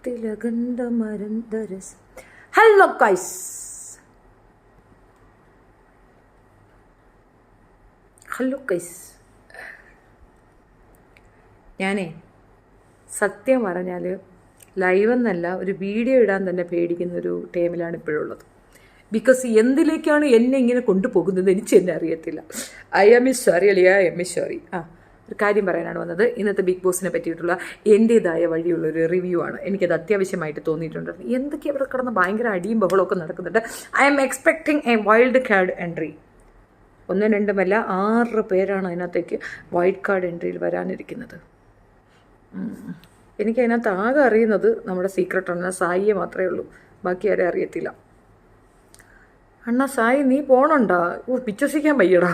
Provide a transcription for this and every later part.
തിലകന്ധമരന്തരസ്. Hello guys, ഞാനേ സത്യം പറഞ്ഞാൽ ലൈവ് എന്നല്ല, ഒരു വീഡിയോ ഇടാൻ തന്നെ പേടിക്കുന്ന ഒരു ടൈമിലാണ് ഇപ്പോഴുള്ളത്. ബിക്കോസ് എന്തിലേക്കാണ് എന്നെ ഇങ്ങനെ കൊണ്ടുപോകുന്നത് എനിക്ക് തന്നെ അറിയത്തില്ല. ഐ എം സോറി അല്ലേ, ഐ എം സോറി. ഒരു കാര്യം പറയാനാണ് വന്നത്. ഇന്നത്തെ ബിഗ് ബോസിനെ പറ്റിയിട്ടുള്ള എൻ്റേതായ വഴിയുള്ളൊരു റിവ്യൂ ആണ്. എനിക്കത് അത്യാവശ്യമായിട്ട് തോന്നിയിട്ടുണ്ട്. എന്തൊക്കെ അവിടെ കിടന്ന് ഭയങ്കര അടിയും ബഹളമൊക്കെ നടക്കുന്നുണ്ട്. I M expecting A wild card entry. 1, 2 6 പേരാണ് അതിനകത്തേക്ക് വൈൽഡ് കാർഡ് എൻട്രിയിൽ വരാനിരിക്കുന്നത്. എനിക്കതിനകത്ത് ആകെ അറിയുന്നത് നമ്മുടെ സീക്രട്ട് അണ്ണ സായിയെ മാത്രമേ ഉള്ളൂ, ബാക്കി ആരെ അറിയത്തില്ല. അണ്ണാ സായി നീ പോണുണ്ടാ? വിശ്വസിക്കാൻ വയ്യടാ.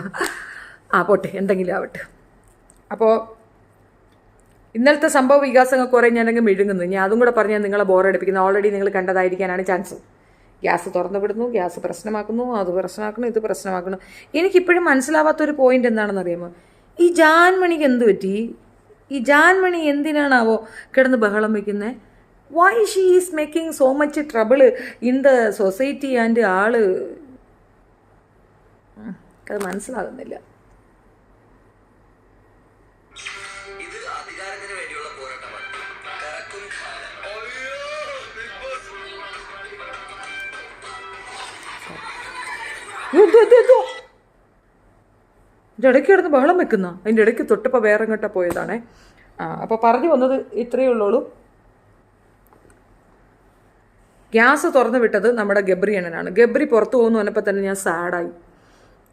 പോട്ടെ, എന്തെങ്കിലും ആവട്ടെ. അപ്പോൾ ഇന്നലത്തെ സംഭവ വികാസങ്ങൾ കുറേ ഞാനങ്ങ് മെഴുകുന്നു. ഞാൻ അതും കൂടെ പറഞ്ഞാൽ നിങ്ങളെ ബോറടിപ്പിക്കുന്നു. ഓൾറെഡി നിങ്ങൾ കണ്ടതായിരിക്കാനാണ് ചാൻസ്. ഗ്യാസ് തുറന്നു വിടുന്നു, ഗ്യാസ് പ്രശ്നമാക്കുന്നു, അത് പ്രശ്നമാക്കുന്നു, ഇത് പ്രശ്നമാക്കുന്നു. എനിക്കിപ്പോഴും മനസ്സിലാവാത്തൊരു പോയിന്റ് എന്താണെന്ന് അറിയാമോ? ഈ ജാൻമണിക്ക് എന്ത് പറ്റി? ഈ ജാൻമണി എന്തിനാണാവോ കിടന്ന് ബഹളം വയ്ക്കുന്നത്? Why she is making so much trouble in the society and ആള് അത് മനസ്സിലാകുന്നില്ല. ഇടയ്ക്ക് കിടന്ന് ബഹളം വെക്കുന്ന, അതിൻ്റെ ഇടയ്ക്ക് തൊട്ടപ്പോൾ വേറെ എങ്ങോട്ടാ പോയതാണേ. അപ്പോൾ പറഞ്ഞു വന്നത് ഇത്രയേ ഉള്ളൂ. ഗ്യാസ് തുറന്നു വിട്ടത് നമ്മുടെ ഗബ്രി അണ്ണനാണ്. ഗബ്രി പുറത്തു പോകുന്നു പറഞ്ഞപ്പോൾ തന്നെ ഞാൻ സാഡായി.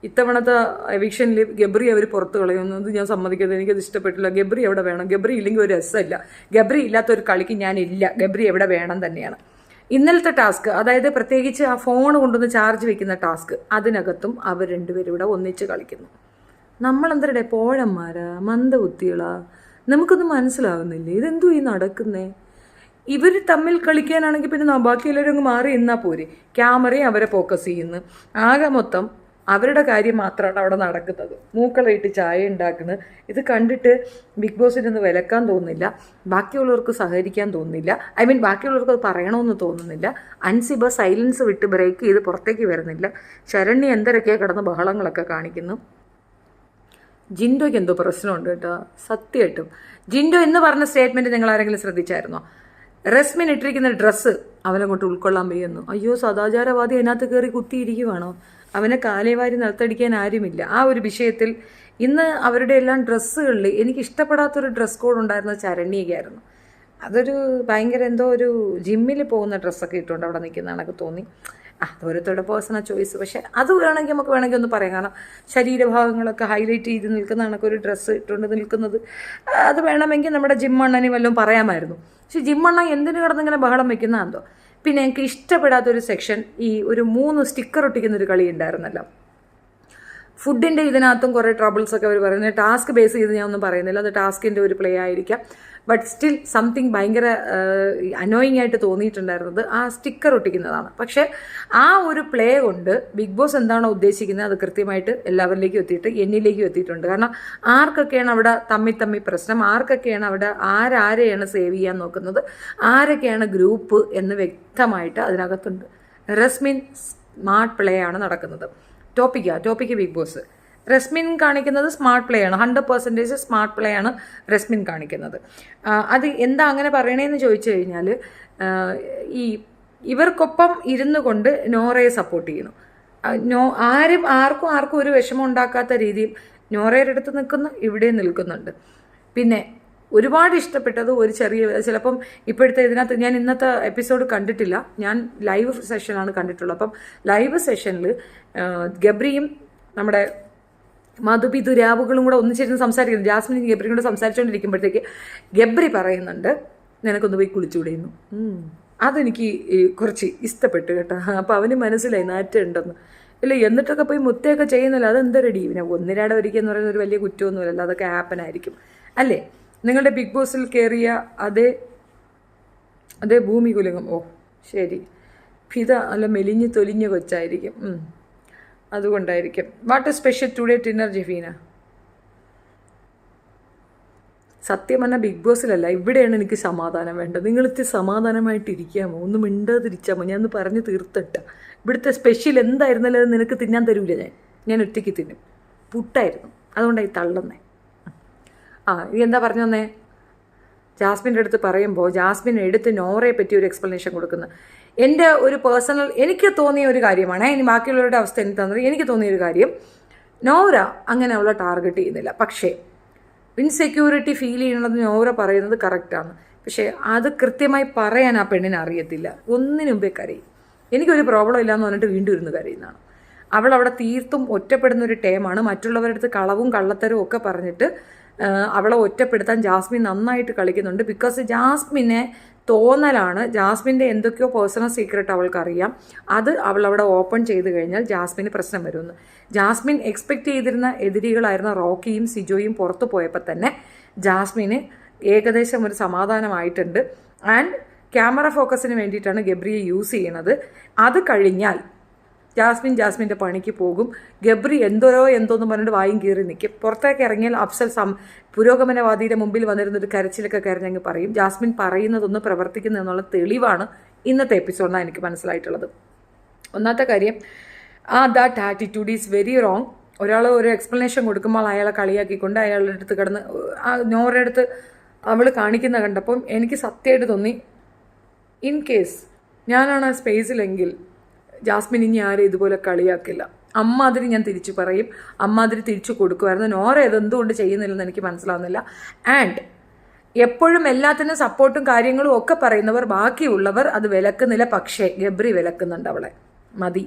ഇത്തവണത്തെ എവിക്ഷനിൽ ഗബ്രി അവർ പുറത്ത് കളയുന്നത് ഞാൻ സമ്മതിക്കുന്നത്. എനിക്കത് ഇഷ്ടപ്പെട്ടില്ല. ഗബ്രി എവിടെ വേണം? ഗബ്രി ഇല്ലെങ്കിൽ ഒരു രസമില്ല. ഗബ്രി ഇല്ലാത്തൊരു കളിക്ക് ഞാനില്ല. ഗബ്രി എവിടെ വേണം തന്നെയാണ്. ഇന്നലത്തെ ടാസ്ക്, അതായത് പ്രത്യേകിച്ച് ആ ഫോൺ കൊണ്ടുവന്ന് ചാർജ് വെക്കുന്ന ടാസ്ക്, അതിനകത്തും അവർ രണ്ടുപേരും ഇവിടെ ഒന്നിച്ച് കളിക്കുന്നു. നമ്മളെന്തരടെ പോഴന്മാരാ, മന്ദബുദ്ധികളാ? നമുക്കൊന്നും മനസ്സിലാവുന്നില്ലേ ഇതെന്തോ ഈ നടക്കുന്നേ? ഇവർ തമ്മിൽ കളിക്കാനാണെങ്കിൽ പിന്നെ ബാക്കി എല്ലാവരും അങ്ങ് മാറി നിന്നാൽ പോരെ. ക്യാമറയും അവരെ ഫോക്കസ് ചെയ്യുന്നു. ആകെ മൊത്തം അവരുടെ കാര്യം മാത്രമാണ് അവിടെ നടക്കുന്നത്. മൂക്കളയിട്ട് ചായ ഉണ്ടാക്കുന്നത്. ഇത് കണ്ടിട്ട് ബിഗ് ബോസിനൊന്ന് വിലക്കാൻ തോന്നുന്നില്ല. ബാക്കിയുള്ളവർക്ക് സഹകരിക്കാൻ തോന്നുന്നില്ല. ബാക്കിയുള്ളവർക്ക് അത് പറയണമെന്ന് തോന്നുന്നില്ല. അൻസിബ സൈലൻസ് വിട്ട് ബ്രേക്ക് ചെയ്ത് പുറത്തേക്ക് വരുന്നില്ല. ശരണ്യ എന്തരൊക്കെയാണ് കിടന്ന് ബഹളങ്ങളൊക്കെ കാണിക്കുന്നു. ജിൻഡോയ്ക്ക് എന്തോ പ്രശ്നമുണ്ട് കേട്ടോ, സത്യമായിട്ടും. ജിൻഡോ എന്ന് പറഞ്ഞ സ്റ്റേറ്റ്മെൻറ്റ് നിങ്ങൾ ആരെങ്കിലും ശ്രദ്ധിച്ചായിരുന്നോ? റസ്മിൻ ഇട്ടിരിക്കുന്ന ഡ്രസ്സ് അവനങ്ങോട്ട് ഉൾക്കൊള്ളാൻ വയ്യുന്നു. അയ്യോ, സദാചാരവാദി അതിനകത്ത് കയറി കുത്തിയിരിക്കുവാണോ? അവനെ കാലേവാരി നിലത്തടിക്കാൻ ആരുമില്ല. ആ ഒരു വിഷയത്തിൽ ഇന്ന് അവരുടെ എല്ലാം ഡ്രസ്സുകളിൽ എനിക്ക് ഇഷ്ടപ്പെടാത്തൊരു ഡ്രസ് കോഡ് ഉണ്ടായിരുന്നത് ചരണ്യയ്ക്കായിരുന്നു. അതൊരു ഭയങ്കര എന്തോ ഒരു ജിമ്മിൽ പോകുന്ന ഡ്രസ്സൊക്കെ ഇട്ടുകൊണ്ട് അവിടെ നിൽക്കുന്ന കണക്ക് തോന്നി. ഓരോരുത്തരുടെ പേഴ്സണൽ ചോയ്സ്. പക്ഷേ അത് നമുക്ക് വേണമെങ്കിൽ ഒന്ന് പറയാം. കാരണം ശരീരഭാഗങ്ങളൊക്കെ ഹൈലൈറ്റ് ചെയ്ത് നിൽക്കുന്ന കണക്കൊരു ഡ്രസ്സ് ഇട്ടുകൊണ്ട് നിൽക്കുന്നത്, അത് വേണമെങ്കിൽ നമ്മുടെ ജിമ്മണ്ണന് വല്ലതും പറയാമായിരുന്നു. പക്ഷെ ജിമ്മണ്ണ എന്തിനു കിടന്നിങ്ങനെ ബഹളം വെക്കുന്നതാണോ? പിന്നെ എനിക്ക് ഇഷ്ടപ്പെടാത്തൊരു സെക്ഷൻ, ഈ ഒരു 3 സ്റ്റിക്കർ ഒട്ടിക്കുന്നൊരു കളി ഉണ്ടായിരുന്നല്ലോ. ഫുഡിൻ്റെ ഇതിനകത്തും കുറേ ട്രബിൾസൊക്കെ അവർ പറയുന്നത്. ടാസ്ക് ബേസ് ചെയ്ത് ഞാൻ ഒന്നും പറയുന്നില്ല, അത് ടാസ്കിൻ്റെ ഒരു പ്ലേ ആയിരിക്കാം. ബട്ട് സ്റ്റിൽ സംതിങ് ഭയങ്കര അനോയിങ് ആയിട്ട് തോന്നിയിട്ടുണ്ടായിരുന്നത് ആ സ്റ്റിക്കർ ഒട്ടിക്കുന്നതാണ്. പക്ഷേ ആ ഒരു പ്ലേ കൊണ്ട് ബിഗ് ബോസ് എന്താണോ ഉദ്ദേശിക്കുന്നത് അത് കൃത്യമായിട്ട് എല്ലാവരിലേക്കും എത്തിയിട്ട് എന്നിലേക്കും എത്തിയിട്ടുണ്ട്. കാരണം ആർക്കൊക്കെയാണ് അവിടെ തമ്മി പ്രശ്നം, ആർക്കൊക്കെയാണ് അവിടെ ആരെയാണ് സേവ് ചെയ്യാൻ നോക്കുന്നത്, ആരൊക്കെയാണ് ഗ്രൂപ്പ് എന്ന് വ്യക്തമായിട്ട് അതിനകത്തുണ്ട്. റസ്മിൻ സ്മാർട്ട് പ്ലേ ആണ് നടക്കുന്നത്. Topic big boss. റസ്മിൻ കാണിക്കുന്നത് സ്മാർട്ട് പ്ലേ ആണ്. 100% സ്മാർട്ട് പ്ലേ ആണ് റസ്മിൻ കാണിക്കുന്നത്. അത് എന്താ അങ്ങനെ പറയണേന്ന് ചോദിച്ചു കഴിഞ്ഞാൽ, ഇവർക്കൊപ്പം ഇരുന്നു കൊണ്ട് നോറയെ സപ്പോർട്ട് ചെയ്യുന്നു. ആർക്കും ഒരു വിഷമം ഉണ്ടാക്കാത്ത രീതിയിൽ നോറയുടെ അടുത്ത് നിൽക്കുന്നു, ഇവിടെ നിൽക്കുന്നുണ്ട്. പിന്നെ ഒരുപാട് ഇഷ്ടപ്പെട്ടത് ഒരു ചിലപ്പം ഇപ്പോഴത്തെ ഇതിനകത്ത് ഞാൻ ഇന്നത്തെ എപ്പിസോഡ് കണ്ടിട്ടില്ല, ഞാൻ ലൈവ് സെഷനാണ് കണ്ടിട്ടുള്ളത്. അപ്പം ലൈവ് സെഷനിൽ ഗബ്രിയും നമ്മുടെ മധുപിതു രാവുകളും കൂടെ ഒന്നിച്ചിരുന്ന് സംസാരിക്കുന്നു. ജാസ്മിൻ ഗബ്രിയും കൂടെ സംസാരിച്ചുകൊണ്ടിരിക്കുമ്പോഴത്തേക്ക് ഗബ്രി പറയുന്നുണ്ട്, നിനക്കൊന്ന് പോയി കുളിച്ചുകൂടെയുന്നു. അതെനിക്ക് കുറച്ച് ഇഷ്ടപ്പെട്ടു കേട്ടോ. അപ്പോൾ അവന് മനസ്സിലായി നാറ്റുണ്ടെന്ന്. ഇല്ല, എന്നിട്ടൊക്കെ പോയി മുത്തയൊക്കെ ചെയ്യുന്നില്ല, അതെന്തൊരടി. പിന്നെ ഒന്നിരാടെ ഒരിക്കലെന്ന് പറയുന്നത് ഒരു വലിയ കുറ്റമൊന്നുമില്ല, അതൊക്കെ ഹാപ്പനായിരിക്കും അല്ലേ? നിങ്ങളുടെ ബിഗ് ബോസിൽ കയറിയ അതേ ഭൂമി കുലുങ്ങും. ഓ ശരി, ഫിദ നല്ല മെലിഞ്ഞ് തൊലിഞ്ഞ കൊച്ചായിരിക്കും, അതുകൊണ്ടായിരിക്കും. What a special today dinner ജെഫീന? സത്യം പറഞ്ഞാൽ ബിഗ് ബോസിലല്ല, ഇവിടെയാണ് എനിക്ക് സമാധാനം വേണ്ടത്. നിങ്ങളിത്തി സമാധാനമായിട്ടിരിക്കാമോ? ഒന്ന് മിണ്ടാതിരിച്ചാമോ? ഞാൻ ഒന്ന് പറഞ്ഞ് തീർത്തിട്ട. ഇവിടുത്തെ സ്പെഷ്യൽ എന്തായിരുന്നാലും അത് നിനക്ക് തിന്നാൻ തരൂല. ഞാൻ ഒറ്റയ്ക്ക് തിന്നും. പുട്ടായിരുന്നു, അതുകൊണ്ടായി തള്ളുന്നേ. നീ എന്താ പറഞ്ഞു തന്നേ? ജാസ്മിൻ്റെ അടുത്ത് പറയുമ്പോൾ ജാസ്മിൻ എടുത്ത് നോറയെ പറ്റി ഒരു എക്സ്പ്ലനേഷൻ കൊടുക്കുന്നത് എൻ്റെ ഒരു പേഴ്സണൽ എനിക്ക് തോന്നിയ ഒരു കാര്യമാണ്. ഇനി ബാക്കിയുള്ളവരുടെ അവസ്ഥ എനിക്ക് തന്നത് എനിക്ക് തോന്നിയൊരു കാര്യം, നോറ അങ്ങനെ അവളെ ടാർഗറ്റ് ചെയ്യുന്നില്ല. പക്ഷേ ഇൻസെക്യൂരിറ്റി ഫീൽ ചെയ്യണത് നോറ പറയുന്നത് കറക്റ്റാണ്. പക്ഷേ അത് കൃത്യമായി പറയാൻ ആ പെണ്ണിനെ അറിയത്തില്ല. ഒന്നിനു മുമ്പേ കരയും. എനിക്കൊരു പ്രോബ്ലം ഇല്ലയെന്ന് പറഞ്ഞിട്ട് വീണ്ടും ഇരുന്ന് കരയുന്നതാണ്. അവളവിടെ തീർത്തും ഒറ്റപ്പെടുന്ന ഒരു ടൈമാണ്. മറ്റുള്ളവരുടെ അടുത്ത് കളവും കള്ളത്തരവും ഒക്കെ പറഞ്ഞിട്ട് അവളെ ഒറ്റപ്പെടുത്താൻ ജാസ്മിൻ നന്നായിട്ട് കളിക്കുന്നുണ്ട്. ബിക്കോസ് ജാസ്മിനെ തോന്നലാണ്, ജാസ്മിൻ്റെ എന്തൊക്കെയോ പേഴ്സണൽ സീക്രട്ട് അവൾക്കറിയാം. അത് അവളവിടെ ഓപ്പൺ ചെയ്ത് കഴിഞ്ഞാൽ ജാസ്മിന് പ്രശ്നം വരുമെന്ന്. ജാസ്മിൻ എക്സ്പെക്റ്റ് ചെയ്തിരുന്ന എതിരികളായിരുന്ന റോക്കിയും സിജോയും പുറത്തു പോയപ്പോൾ തന്നെ ജാസ്മിന് ഏകദേശം ഒരു സമാധാനമായിട്ടുണ്ട്. ആൻഡ് ക്യാമറ ഫോക്കസിന് വേണ്ടിയിട്ടാണ് ഗബ്രിയെ യൂസ് ചെയ്യണത്. അത് കഴിഞ്ഞാൽ ജാസ്മിൻ്റെ പണിക്ക് പോകും. ഗബ്രി എന്തോന്ന് പറഞ്ഞിട്ട് വായും കീറി നിൽക്കും. പുറത്തേക്ക് ഇറങ്ങിയാൽ അഫ്സൽ പുരോഗമനവാദിയുടെ മുമ്പിൽ വന്നിരുന്നൊരു കരച്ചിലൊക്കെ കരഞ്ഞങ്ങ് പറയും. ജാസ്മിൻ പറയുന്നതൊന്ന് പ്രവർത്തിക്കുന്നു എന്നുള്ള തെളിവാണ് ഇന്നത്തെ എപ്പിസോഡിനാണ് എനിക്ക് മനസ്സിലായിട്ടുള്ളത്. ഒന്നാമത്തെ കാര്യം, that attitude is very wrong. ഒരാൾ ഒരു എക്സ്പ്ലനേഷൻ കൊടുക്കുമ്പോൾ അയാളെ കളിയാക്കിക്കൊണ്ട് അയാളുടെ അടുത്ത് കിടന്ന് നോറയുടെ അടുത്ത് അവൾ കാണിക്കുന്ന കണ്ടപ്പം എനിക്ക് സത്യമായിട്ട് തോന്നി, ഇൻ കേസ് ഞാനാണ് ആ സ്പേസിലെങ്കിൽ ജാസ്മിൻ ഇനി ആരും ഇതുപോലെ കളിയാക്കില്ല. അമ്മാതിരി ഞാൻ തിരിച്ചു പറയും, അമ്മാതിരി തിരിച്ചു കൊടുക്കുമായിരുന്നു. നോറ ഇതെന്തുകൊണ്ട് ചെയ്യുന്നില്ലെന്ന് എനിക്ക് മനസ്സിലാവുന്നില്ല. ആൻഡ് എപ്പോഴും എല്ലാത്തിനും സപ്പോർട്ടും കാര്യങ്ങളും ഒക്കെ പറയുന്നവർ ബാക്കിയുള്ളവർ അത് വിലക്കുന്നില്ല. പക്ഷേ ഗബ്രി വിലക്കുന്നുണ്ട് അവളെ. മതി,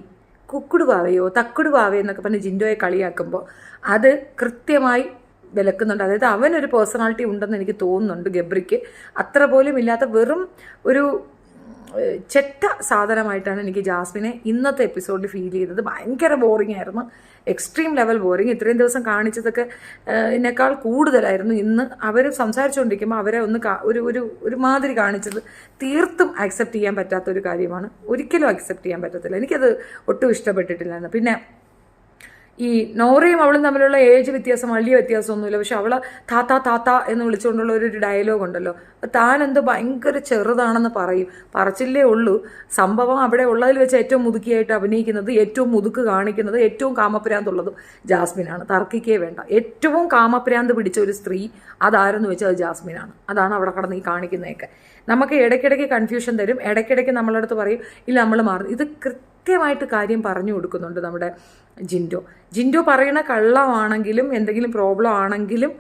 കുക്കുടുവാവയോ തക്കുടുവാവയോ എന്നൊക്കെ പറഞ്ഞ് ജിൻഡോയെ കളിയാക്കുമ്പോൾ അത് കൃത്യമായി വിലക്കുന്നുണ്ട്. അതായത് അവനൊരു പേഴ്സണാലിറ്റി ഉണ്ടെന്ന് എനിക്ക് തോന്നുന്നുണ്ട് ഗബ്രിക്ക്. അത്ര പോലും ഇല്ലാത്ത വെറും ഒരു ചെറ്റ സാധനമായിട്ടാണ് എനിക്ക് ജാസ്മിനെ ഇന്നത്തെ എപ്പിസോഡിൽ ഫീൽ ചെയ്തത്. ഭയങ്കര ബോറിംഗ് ആയിരുന്നു, എക്സ്ട്രീം ലെവൽ ബോറിംഗ്. ഇത്രയും ദിവസം കാണിച്ചതൊക്കെ ഇതിനേക്കാൾ കൂടുതലായിരുന്നു. ഇന്ന് അവർ സംസാരിച്ചുകൊണ്ടിരിക്കുമ്പോൾ അവരെ ഒന്ന് ഒരു മാതിരി കാണിച്ചത് തീർത്തും ആക്സെപ്റ്റ് ചെയ്യാൻ പറ്റാത്തൊരു കാര്യമാണ്. ഒരിക്കലും ആക്സെപ്റ്റ് ചെയ്യാൻ പറ്റത്തില്ല. എനിക്കത് ഒട്ടും ഇഷ്ടപ്പെട്ടിട്ടില്ലായിരുന്നു. പിന്നെ ഈ നോറയും അവളും തമ്മിലുള്ള ഏജ് വ്യത്യാസം വലിയ വ്യത്യാസമൊന്നുമില്ല. പക്ഷെ അവളെ താത്ത എന്ന് വിളിച്ചുകൊണ്ടുള്ള ഒരു ഡയലോഗ് ഉണ്ടല്ലോ, താൻ എന്തോ ഭയങ്കര ചെറുതാണെന്ന് പറച്ചില്ലേ ഉള്ളൂ. സംഭവം അവിടെ ഉള്ളതിൽ വെച്ച് ഏറ്റവും മുതുക്കിയായിട്ട് അഭിനയിക്കുന്നത്, ഏറ്റവും മുതുക്ക് കാണിക്കുന്നത്, ഏറ്റവും കാമപ്രാന്തുള്ളതും ജാസ്മിനാണ്. തർക്കിക്കേ വേണ്ട. ഏറ്റവും കാമപ്രാന്ത് പിടിച്ച ഒരു സ്ത്രീ അതാരെന്ന് വെച്ചാൽ അത് ജാസ്മിനാണ്. അതാണ് അവിടെ കടന്ന് ഈ കാണിക്കുന്നതൊക്കെ. നമുക്ക് ഇടയ്ക്കിടയ്ക്ക് കൺഫ്യൂഷൻ തരും. ഇടയ്ക്കിടയ്ക്ക് നമ്മളെ അടുത്ത് പറയും ഇല്ല നമ്മൾ മാറും. ഇത് കൃത്യമായിട്ട് കാര്യം പറഞ്ഞു കൊടുക്കുന്നുണ്ട് നമ്മുടെ ജിൻഡോ പറയണ കള്ളമാണെങ്കിലും എന്തെങ്കിലും പ്രോബ്ലം ആണെങ്കിലും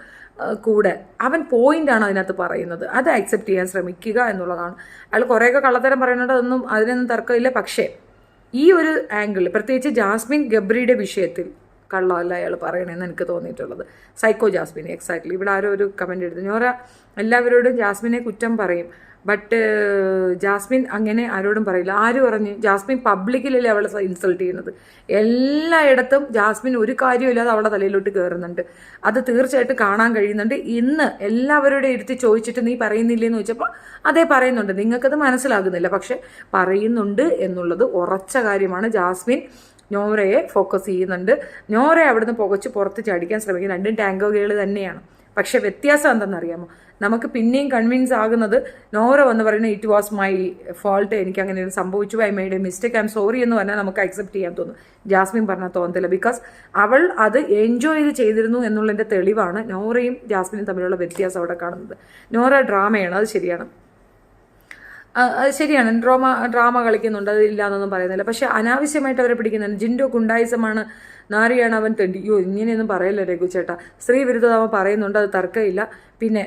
കൂടെ അവൻ പോയിന്റാണ് അതിനകത്ത് പറയുന്നത്. അത് അക്സെപ്റ്റ് ചെയ്യാൻ ശ്രമിക്കുക എന്നുള്ളതാണ്. അയാൾ കുറേയൊക്കെ കള്ളത്തരം പറയുന്നുണ്ട്, അതിനൊന്നും തർക്കമില്ല. പക്ഷേ ഈ ഒരു ആംഗിൾ പ്രത്യേകിച്ച് ജാസ്മിൻ ഗബ്രിയുടെ വിഷയത്തിൽ കള്ളമല്ല അയാൾ പറയണമെന്ന് എനിക്ക് തോന്നിയിട്ടുള്ളത്. Psycho Jasmine, exactly. ഇവിടെ ആരോ ഒരു കമൻ്റ് എടുത്തു, നോറ എല്ലാവരോടും ജാസ്മിനെ കുറ്റം പറയും, ബട്ട് ജാസ്മിൻ അങ്ങനെ ആരോടും പറയില്ല. ആര് പറഞ്ഞു? ജാസ്മിൻ പബ്ലിക്കിലല്ലേ അവളെ ഇൻസൾട്ട് ചെയ്യുന്നത്. എല്ലായിടത്തും ജാസ്മിൻ ഒരു കാര്യമില്ലാതെ അവളെ തലയിലോട്ട് കയറുന്നുണ്ട്. അത് തീർച്ചയായിട്ടും കാണാൻ കഴിയുന്നുണ്ട്. ഇന്ന് എല്ലാവരോടും ഇരുത്തി ചോദിച്ചിട്ട് നീ പറയുന്നില്ലേന്ന് ചോദിച്ചപ്പോൾ അതേ പറയുന്നുണ്ട്. നിങ്ങൾക്കത് മനസ്സിലാകുന്നില്ല, പക്ഷെ പറയുന്നുണ്ട് എന്നുള്ളത് ഉറച്ച കാര്യമാണ്. ജാസ്മിൻ നോറയെ ഫോക്കസ് ചെയ്യുന്നുണ്ട്. നോറയെ അവിടുന്ന് പുകച്ച് പുറത്ത് ചടിക്കാൻ ശ്രമിക്കും. രണ്ടും ടാങ്കോ ഗേൾ തന്നെയാണ്. പക്ഷെ വ്യത്യാസം എന്തെന്നറിയാമോ? നമുക്ക് പിന്നെയും കൺവിൻസ് ആകുന്നത് നോറ വന്ന് പറയുന്നത് ഇറ്റ് വാസ് മൈ ഫോൾട്ട്, എനിക്ക് അങ്ങനെ സംഭവിച്ചു, I made A mistake, I am sorry എന്ന് പറഞ്ഞാൽ നമുക്ക് അക്സെപ്റ്റ് ചെയ്യാൻ തോന്നും. ജാസ്മിൻ പറഞ്ഞാൽ തോന്നത്തില്ല. ബിക്കോസ് അവൾ അത് എൻജോയ് ചെയ്തിരുന്നു എന്നുള്ളതിൻ്റെ തെളിവാണ് നോറയും ജാസ്മിനും തമ്മിലുള്ള വ്യത്യാസം അവിടെ കാണുന്നത്. നോറ ഡ്രാമയാണ്, അത് ശരിയാണ്. ഡ്രാമ കളിക്കുന്നുണ്ട്, അത് ഇല്ലാന്നൊന്നും പറയുന്നില്ല. പക്ഷെ അനാവശ്യമായിട്ട് അവരെ പിടിക്കുന്നുണ്ട്. ജിൻഡോ ഗുണ്ടായിസമാണ്, നാരിയാണ് അവൻ തെണ്ടിയോ, ഇങ്ങനെയൊന്നും പറയല്ലോ രഘു ചേട്ടാ. സ്ത്രീ വിരുദ്ധത അവൻ പറയുന്നുണ്ട്, അത് തർക്കമില്ല. പിന്നെ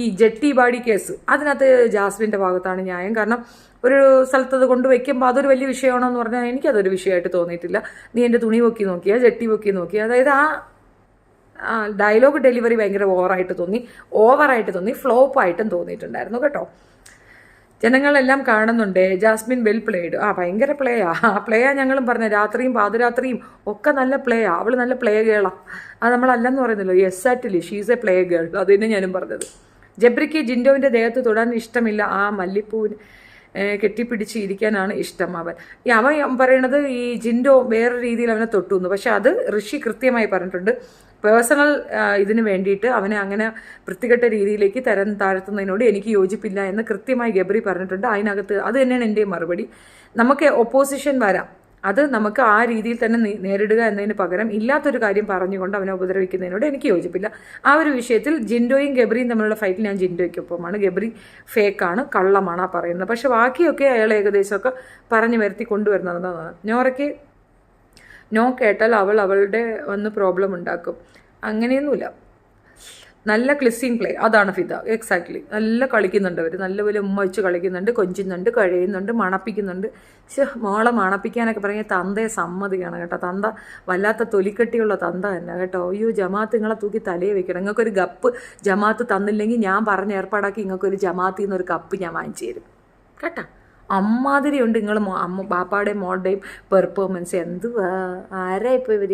ഈ ജെട്ടി ബാഡി കേസ്, അതിനകത്ത് ജാസ്മിൻ്റെ ഭാഗത്താണ് ന്യായം. കാരണം ഒരു സ്ഥലത്ത് അത് കൊണ്ടുവയ്ക്കുമ്പോൾ അതൊരു വലിയ വിഷയമാണോ എന്ന് പറഞ്ഞാൽ എനിക്കതൊരു വിഷയമായിട്ട് തോന്നിയിട്ടില്ല. നീ എൻ്റെ തുണി പൊക്കി നോക്കിയാൽ, ജെട്ടി പൊക്കി നോക്കിയാൽ, അതായത് ആ ഡയലോഗ് ഡെലിവറി ഭയങ്കര ഓവറായിട്ട് തോന്നി, ഫ്ലോപ്പായിട്ടും തോന്നിയിട്ടുണ്ടായിരുന്നു കേട്ടോ. ജനങ്ങളെല്ലാം കാണുന്നുണ്ട്. Jasmine well played. ഭയങ്കര പ്ലേയാ ഞങ്ങളും പറഞ്ഞ രാത്രിയും പാതിരാത്രിയും ഒക്കെ നല്ല പ്ലേയാ. അവൾ നല്ല പ്ലേ ഗേളാ. അത് നമ്മളല്ലെന്ന് പറയുന്നല്ലോ. Exactly she's a play girl. അത് തന്നെ ഞാനും പറഞ്ഞത്. ജബ്രിക്ക് ജിൻഡോവിൻ്റെ ദേഹത്ത് തൊടാൻ ഇഷ്ടമില്ല. മല്ലിപ്പൂവിന് കെട്ടിപ്പിടിച്ച് ഇരിക്കാനാണ് ഇഷ്ടം അവൻ പറയണത് ഈ ജിൻഡോ വേറെ രീതിയിൽ അവനെ തൊട്ടുന്നു. പക്ഷെ അത് ഋഷി കൃത്യമായി പറഞ്ഞിട്ടുണ്ട്. പേഴ്സണൽ ഇതിന് വേണ്ടിയിട്ട് അവനെ അങ്ങനെ വൃത്തികെട്ട രീതിയിലേക്ക് തരം താഴ്ത്തുന്നതിനോട് എനിക്ക് യോജിപ്പില്ല എന്ന് കൃത്യമായി ഗബ്രി പറഞ്ഞിട്ടുണ്ട്. അതിനകത്ത് അത് തന്നെയാണ് എൻ്റെ മറുപടി. നമുക്ക് ഒപ്പോസിഷൻ വരാം, അത് നമുക്ക് ആ രീതിയിൽ തന്നെ നേരിടുക എന്നതിന് പകരം ഇല്ലാത്തൊരു കാര്യം പറഞ്ഞുകൊണ്ട് അവനെ ഉപദ്രവിക്കുന്നതിനോട് എനിക്ക് യോജിപ്പില്ല. ആ ഒരു വിഷയത്തിൽ ജിൻഡോയും ഗബ്രിയും തമ്മിലുള്ള ഫൈറ്റിൽ ഞാൻ ജിൻഡോയ്ക്കൊപ്പമാണ്. ഗബ്രി ഫേക്കാണ്, കള്ളമാണ് ആ പറയുന്നത്. പക്ഷെ ബാക്കിയൊക്കെ അയാൾ ഏകദേശമൊക്കെ പറഞ്ഞു വരുത്തി കൊണ്ടുവരുന്നതാണ്. നോറയ്ക്ക് നോ കേട്ടാൽ അവളുടെ വന്ന് പ്രോബ്ലം ഉണ്ടാക്കും. അങ്ങനെയൊന്നുമില്ല. നല്ല ക്ലിസ്സിങ് പ്ലേ, അതാണ് ഫിദ. എക്സാക്ട്ലി. നല്ല കളിക്കുന്നുണ്ട് അവർ, നല്ലപോലെ ഉമ്മ വെച്ച് കളിക്കുന്നുണ്ട്, കൊഞ്ചുന്നുണ്ട്, കഴിയുന്നുണ്ട്, മണപ്പിക്കുന്നുണ്ട്. മോളെ മണപ്പിക്കാനൊക്കെ പറഞ്ഞാൽ തന്തയെ സമ്മതിക്കണം കേട്ടോ. തന്ത വല്ലാത്ത തൊലിക്കെട്ടിയുള്ള തന്ത തന്നെ കേട്ടോ. അയ്യോ, ജമാഅത്ത് നിങ്ങളെ തൂക്കി തലയെ വെക്കണം. നിങ്ങൾക്കൊരു കപ്പ് ജമാഅത്ത് തന്നില്ലെങ്കിൽ ഞാൻ പറഞ്ഞ് ഏർപ്പാടാക്കി നിങ്ങൾക്കൊരു ജമാഅത്തിൽ നിന്നൊരു കപ്പ് ഞാൻ വാങ്ങിച്ചു തരും കേട്ടോ. അമ്മാതിരി ഉണ്ട് നിങ്ങൾ ബാപ്പാടെയും മോളുടെയും പെർഫോമൻസ്. എന്തുവാ, ആരാ ഇപ്പോൾ ഇവർ?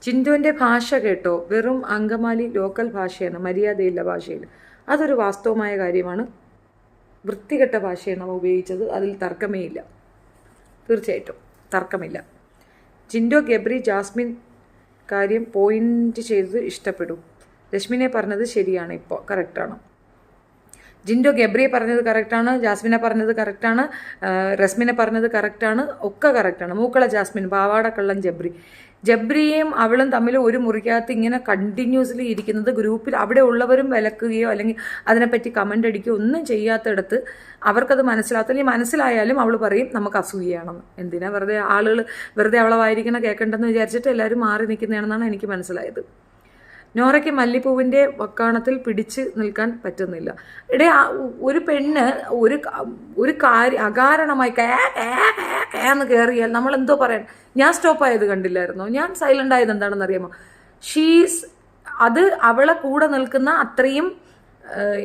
ജിൻഡോൻ്റെ ഭാഷ കേട്ടോ, വെറും അങ്കമാലി ലോക്കൽ ഭാഷയാണ്, മര്യാദയില്ല ഭാഷയിൽ. അതൊരു വാസ്തവമായ കാര്യമാണ്. വൃത്തികെട്ട ഭാഷയാണ് അവ ഉപയോഗിച്ചത്, അതിൽ തർക്കമേ ഇല്ല. തീർച്ചയായിട്ടും തർക്കമില്ല. ജിൻഡോ ഗബ്രി ജാസ്മിൻ കാര്യം പോയിന്റ് ചെയ്തത് ഇഷ്ടപ്പെടും. രശ്മിനെ പറഞ്ഞത് ശരിയാണ്, ഇപ്പോൾ കറക്റ്റാണ്. ജിൻഡോ ഗബ്രിയെ പറഞ്ഞത് കറക്റ്റാണ്, ജാസ്മിനെ പറഞ്ഞത് കറക്റ്റാണ്, റസ്മിനെ പറഞ്ഞത് കറക്റ്റാണ്, ഒക്കെ കറക്റ്റാണ്. മൂക്കള ജാസ്മിൻ, പാവാടക്കള്ളൻ ജബ്രിയും അവളും തമ്മിൽ ഒരു മുറിക്കകത്ത് ഇങ്ങനെ കണ്ടിന്യൂസ്ലി ഇരിക്കുന്നത് ഗ്രൂപ്പിൽ അവിടെ ഉള്ളവരും വിലക്കുകയോ അല്ലെങ്കിൽ അതിനെപ്പറ്റി കമൻ്റ് അടിക്കുകയോ ഒന്നും ചെയ്യാത്തടത്ത് അവർക്കത് മനസ്സിലാകത്തില്ല. മനസ്സിലായാലും അവൾ പറയും നമുക്ക് അസൂയാണെന്ന്. എന്തിനാ ആളുകൾ വെറുതെ അവളെ വായിരിക്കണ കേൾക്കണ്ടെന്ന് വിചാരിച്ചിട്ട് എല്ലാവരും മാറി നിൽക്കുന്നതാണെന്നാണ് എനിക്ക് മനസ്സിലായത്. നോറയ്ക്ക് മല്ലിപ്പൂവിൻ്റെ വക്കാണത്തിൽ പിടിച്ച് നിൽക്കാൻ പറ്റുന്നില്ല. ഒരു പെണ്ണ് ഒരു കാര്യം അകാരണമായി എന്ന് കയറിയാൽ നമ്മൾ എന്തോ പറയാൻ. ഞാൻ സ്റ്റോപ്പായത് കണ്ടില്ലായിരുന്നോ? ഞാൻ സൈലൻ്റ് ആയത് എന്താണെന്ന് അറിയാമോ? അത് അവളെ കൂടെ നിൽക്കുന്ന അത്രയും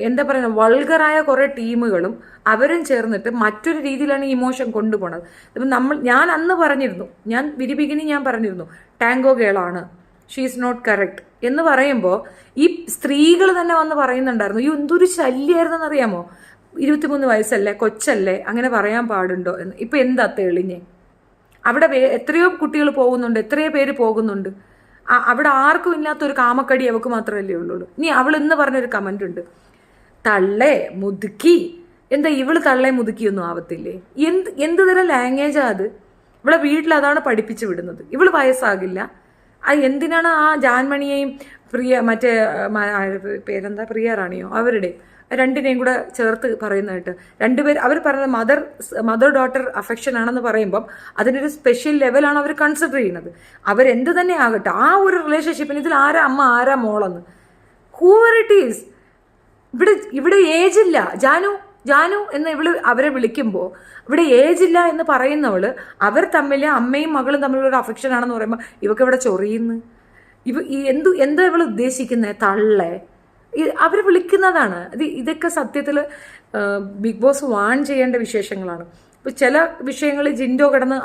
എന്താ പറയുക, വൾഗറായ കുറേ ടീമുകളും അവരും ചേർന്നിട്ട് മറ്റൊരു രീതിയിലാണ് ഈ ഇമോഷൻ കൊണ്ടുപോണത്. ഇപ്പം ഞാൻ അന്ന് പറഞ്ഞിരുന്നു, ഞാൻ വിരിപികിനി ഞാൻ പറഞ്ഞിരുന്നു ടാങ്കോ ഗേളാണ്, ഷീ ഈസ് നോട്ട് കറക്റ്റ് എന്ന് പറയുമ്പോൾ ഈ സ്ത്രീകൾ തന്നെ വന്ന് പറയുന്നുണ്ടായിരുന്നു, ഈ എന്തൊരു ശല്യമായിരുന്നെന്ന് അറിയാമോ? 23 വയസ്സല്ലേ, കൊച്ചല്ലേ, അങ്ങനെ പറയാൻ പാടുണ്ടോ എന്ന്. ഇപ്പം എന്താ തെളിഞ്ഞേ? അവിടെ എത്രയോ കുട്ടികൾ പോകുന്നുണ്ട്, എത്രയോ പേര് പോകുന്നുണ്ട്. അവിടെ ആർക്കും ഇല്ലാത്തൊരു കാമക്കടി അവൾക്ക് മാത്രമല്ലേ ഉള്ളൂ. ഇനി അവൾ ഇന്ന് പറഞ്ഞൊരു കമൻ്റ് ഉണ്ട്, തള്ളേ മുതുക്കി. എന്താ ഇവള് തള്ളേ മുതുക്കിയൊന്നും ആവത്തില്ലേ? എന്ത് തരം ലാംഗ്വേജാണ് അത്? ഇവിടെ വീട്ടിൽ അതാണ് പഠിപ്പിച്ചു വിടുന്നത്. ഇവള് വയസ്സാകില്ല. എന്തിനാണ് ആ ജാൻമണിയെയും മറ്റേ പേരെന്താ പ്രിയ റാണിയോ അവരുടെ രണ്ടിനെയും കൂടെ ചേർത്ത് പറയുന്നതായിട്ട് രണ്ടുപേർ അവർ പറയുന്നത് മദർ ഡോട്ടർ അഫെക്ഷൻ ആണെന്ന് പറയുമ്പം അതിനൊരു സ്പെഷ്യൽ ലെവലാണ് അവർ കൺസിഡർ ചെയ്യുന്നത്. അവരെന്ത് തന്നെ ആകട്ടെ, ആ ഒരു റിലേഷൻഷിപ്പിന് ഇതിൽ ആരാ അമ്മ ആരാ മോളെന്ന്, ഹൂവർ ഇറ്റ് ഈസ്. ഇവിടെ ഏജില്ല. ജാനു എന്ന് അവരെ വിളിക്കുമ്പോൾ ഇവിടെ ഏജില്ല എന്ന് പറയുന്നവള് അവർ തമ്മിൽ അമ്മയും മകളും തമ്മിലുള്ള അഫെക്ഷൻ ആണെന്ന് പറയുമ്പോൾ ഇവക്ക് ഇവിടെ ചൊറിയുന്നു. എന്താ ഇവൾ ഉദ്ദേശിക്കുന്നത്? തള്ളേ അവർ വിളിക്കുന്നതാണ്. ഇതൊക്കെ സത്യത്തിൽ ബിഗ് ബോസ് വാൺ ചെയ്യേണ്ട വിശേഷങ്ങളാണ്. ഇപ്പോൾ ചില വിഷയങ്ങളിൽ ജിൻഡോ കിടന്ന്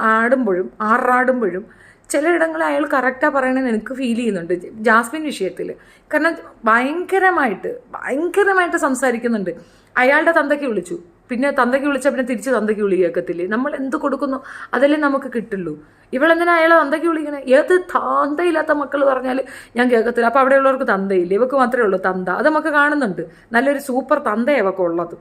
ആറാടുമ്പോഴും ചിലയിടങ്ങളിൽ അയാൾ കറക്റ്റാണ് പറയണമെന്ന് എനിക്ക് ഫീൽ ചെയ്യുന്നുണ്ട്. ജാസ്മിൻ വിഷയത്തിൽ കാരണം ഭയങ്കരമായിട്ട് സംസാരിക്കുന്നുണ്ട്. അയാളുടെ തന്തയ്ക്ക് വിളിച്ചു, പിന്നെ തന്തയ്ക്ക് വിളിച്ചാൽ പിന്നെ തിരിച്ച് തന്തയ്ക്ക് വിളി കേൾക്കത്തില്ലേ? നമ്മൾ എന്ത് കൊടുക്കുന്നു അതല്ലേ നമുക്ക് കിട്ടുള്ളൂ. ഇവളെന്തിനാ അയാളെ തന്തയ്ക്ക് വിളിക്കണേ? ഏത് തന്തയില്ലാത്ത മക്കൾ പറഞ്ഞാൽ ഞാൻ കേൾക്കത്തില്ല. അപ്പോൾ അവിടെയുള്ളവർക്ക് തന്തയില്ല, ഇവക്ക് മാത്രമേ ഉള്ളൂ തന്ത. അത് നമുക്ക് കാണുന്നുണ്ട്. നല്ലൊരു സൂപ്പർ തന്തയാണ് ഇവക്ക് ഉള്ളത്.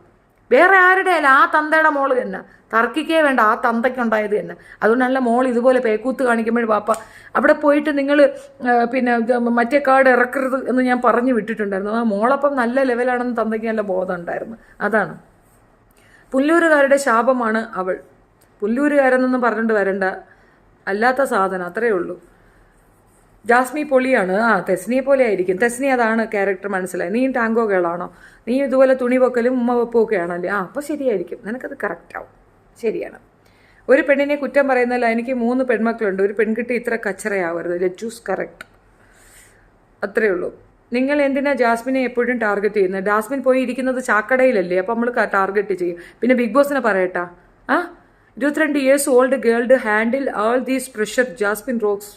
വേറെ ആരുടെ അല്ല, ആ തന്തയുടെ മോള് തന്നെ. തർക്കിക്കേ വേണ്ട, ആ തന്തയ്ക്കുണ്ടായത് തന്നെ. അതുകൊണ്ടല്ല മോൾ ഇതുപോലെ പേക്കൂത്ത് കാണിക്കുമ്പോഴും പാപ്പ അവിടെ പോയിട്ട് നിങ്ങൾ പിന്നെ മറ്റേ കാർഡ് ഇറക്കരുത് എന്ന് ഞാൻ പറഞ്ഞു വിട്ടിട്ടുണ്ടായിരുന്നു. ആ മോളപ്പം നല്ല ലെവലാണെന്ന് തന്തയ്ക്ക് നല്ല ബോധം ഉണ്ടായിരുന്നു. അതാണ് പുല്ലൂരുകാരുടെ ശാപമാണ് അവൾ. പുല്ലൂരുകാരെന്നൊന്നും പറഞ്ഞിട്ട് വരണ്ട, അല്ലാത്ത സാധനം, അത്രയേ ഉള്ളൂ. ജാസ്മി പൊളിയാണ്. തെസ്നിയെ പോലെ ആയിരിക്കും. തെസ്നി അതാണ് ക്യാരക്ടർ, മനസ്സിലായി. നീ ടാങ്കോ ഗേളാണോ? നീ ഇതുപോലെ തുണി വെക്കലും ഉമ്മ വെപ്പും ഒക്കെ ആണല്ലേ? അപ്പോൾ ശരിയായിരിക്കും, നിനക്കത് കറക്റ്റാവും. ശരിയാണ്. ഒരു പെണ്ണിനെ കുറ്റം പറയുന്നല്ല. എനിക്ക് 3 പെൺമക്കളുണ്ട്, ഒരു പെൺകുട്ടി ഇത്ര കച്ചറയാവരുത്. ലെറ്റ് ചൂസ് കറക്റ്റ്, അത്രയേ ഉള്ളൂ. നിങ്ങൾ എന്തിനാ ജാസ്മിനെ എപ്പോഴും ടാർഗറ്റ് ചെയ്യുന്നത്? ജാസ്മിൻ പോയി ഇരിക്കുന്നത് ചാക്കടയിലല്ലേ, അപ്പോൾ നമ്മൾ ടാർഗറ്റ് ചെയ്യും. പിന്നെ ബിഗ് ബോസിനെ പറയട്ടാ, 22 years old girl to handle all these pressure. Jasmine rocks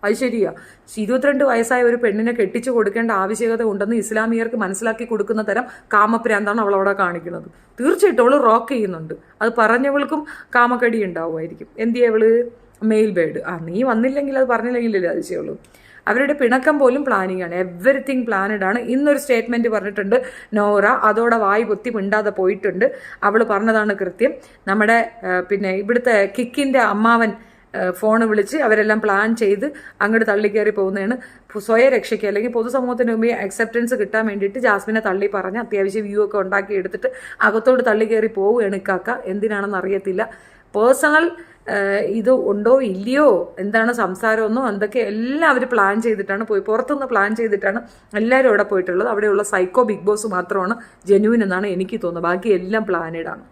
അത് ശരിയാ. 22 വയസ്സായ ഒരു പെണ്ണിനെ കെട്ടിച്ചു കൊടുക്കേണ്ട ആവശ്യകത ഉണ്ടെന്ന് ഇസ്ലാമിയർക്ക് മനസ്സിലാക്കി കൊടുക്കുന്ന തരം കാമപ്രാന്താണ് അവൾ അവിടെ കാണിക്കുന്നത്. തീർച്ചയായിട്ടും അവൾ റോക്ക് ചെയ്യുന്നുണ്ട്. അത് പറഞ്ഞവൾക്കും കാമക്കടി ഉണ്ടാവുമായിരിക്കും. എന്തിയാ അവള് മെയിൽ ബേഡ്. നീ വന്നില്ലെങ്കിൽ അത് പറഞ്ഞില്ലെങ്കിലല്ലേ അതിശയുള്ളൂ. അവരുടെ പിണക്കം പോലും പ്ലാനിങ് ആണ്. എവറിത്തിങ് പ്ലാനഡ് ആണ്. ഇന്നൊരു സ്റ്റേറ്റ്മെന്റ് പറഞ്ഞിട്ടുണ്ട് നോറ. അതോടെ വായി പൊത്തി മിണ്ടാതെ പോയിട്ടുണ്ട്. അവൾ പറഞ്ഞതാണ് കൃത്യം. നമ്മുടെ പിന്നെ ഇവിടുത്തെ കിക്കിൻ്റെ അമ്മാവൻ ഫോണ് വിളിച്ച് അവരെല്ലാം പ്ലാൻ ചെയ്ത് അങ്ങോട്ട് തള്ളിക്കയറി പോകുന്നതാണ്. സ്വയരക്ഷയ്ക്ക് അല്ലെങ്കിൽ പൊതുസമൂഹത്തിന് മുമ്പേ അക്സെപ്റ്റൻസ് കിട്ടാൻ വേണ്ടിയിട്ട് ജാസ്മിനെ തള്ളി പറഞ്ഞ് അത്യാവശ്യം വ്യൂ ഒക്കെ ഉണ്ടാക്കി എടുത്തിട്ട് അകത്തോട് തള്ളിക്കയറി പോവുകയാണ് ഇക്കാക്ക. എന്തിനാണെന്ന് അറിയത്തില്ല. പേഴ്സണൽ ഇത് ഉണ്ടോ ഇല്ലയോ, എന്താണ് സംസാരമൊന്നോ എന്തൊക്കെ എല്ലാം അവർ പ്ലാൻ ചെയ്തിട്ടാണ് പോയി. പുറത്തുനിന്ന് പ്ലാൻ ചെയ്തിട്ടാണ് എല്ലാവരും അവിടെ പോയിട്ടുള്ളത്. അവിടെയുള്ള സൈക്കോ ബിഗ് ബോസ് മാത്രമാണ് ജെന്യൂൻ എന്നാണ് എനിക്ക് തോന്നുന്നത്. ബാക്കി എല്ലാം പ്ലാനഡാണ്.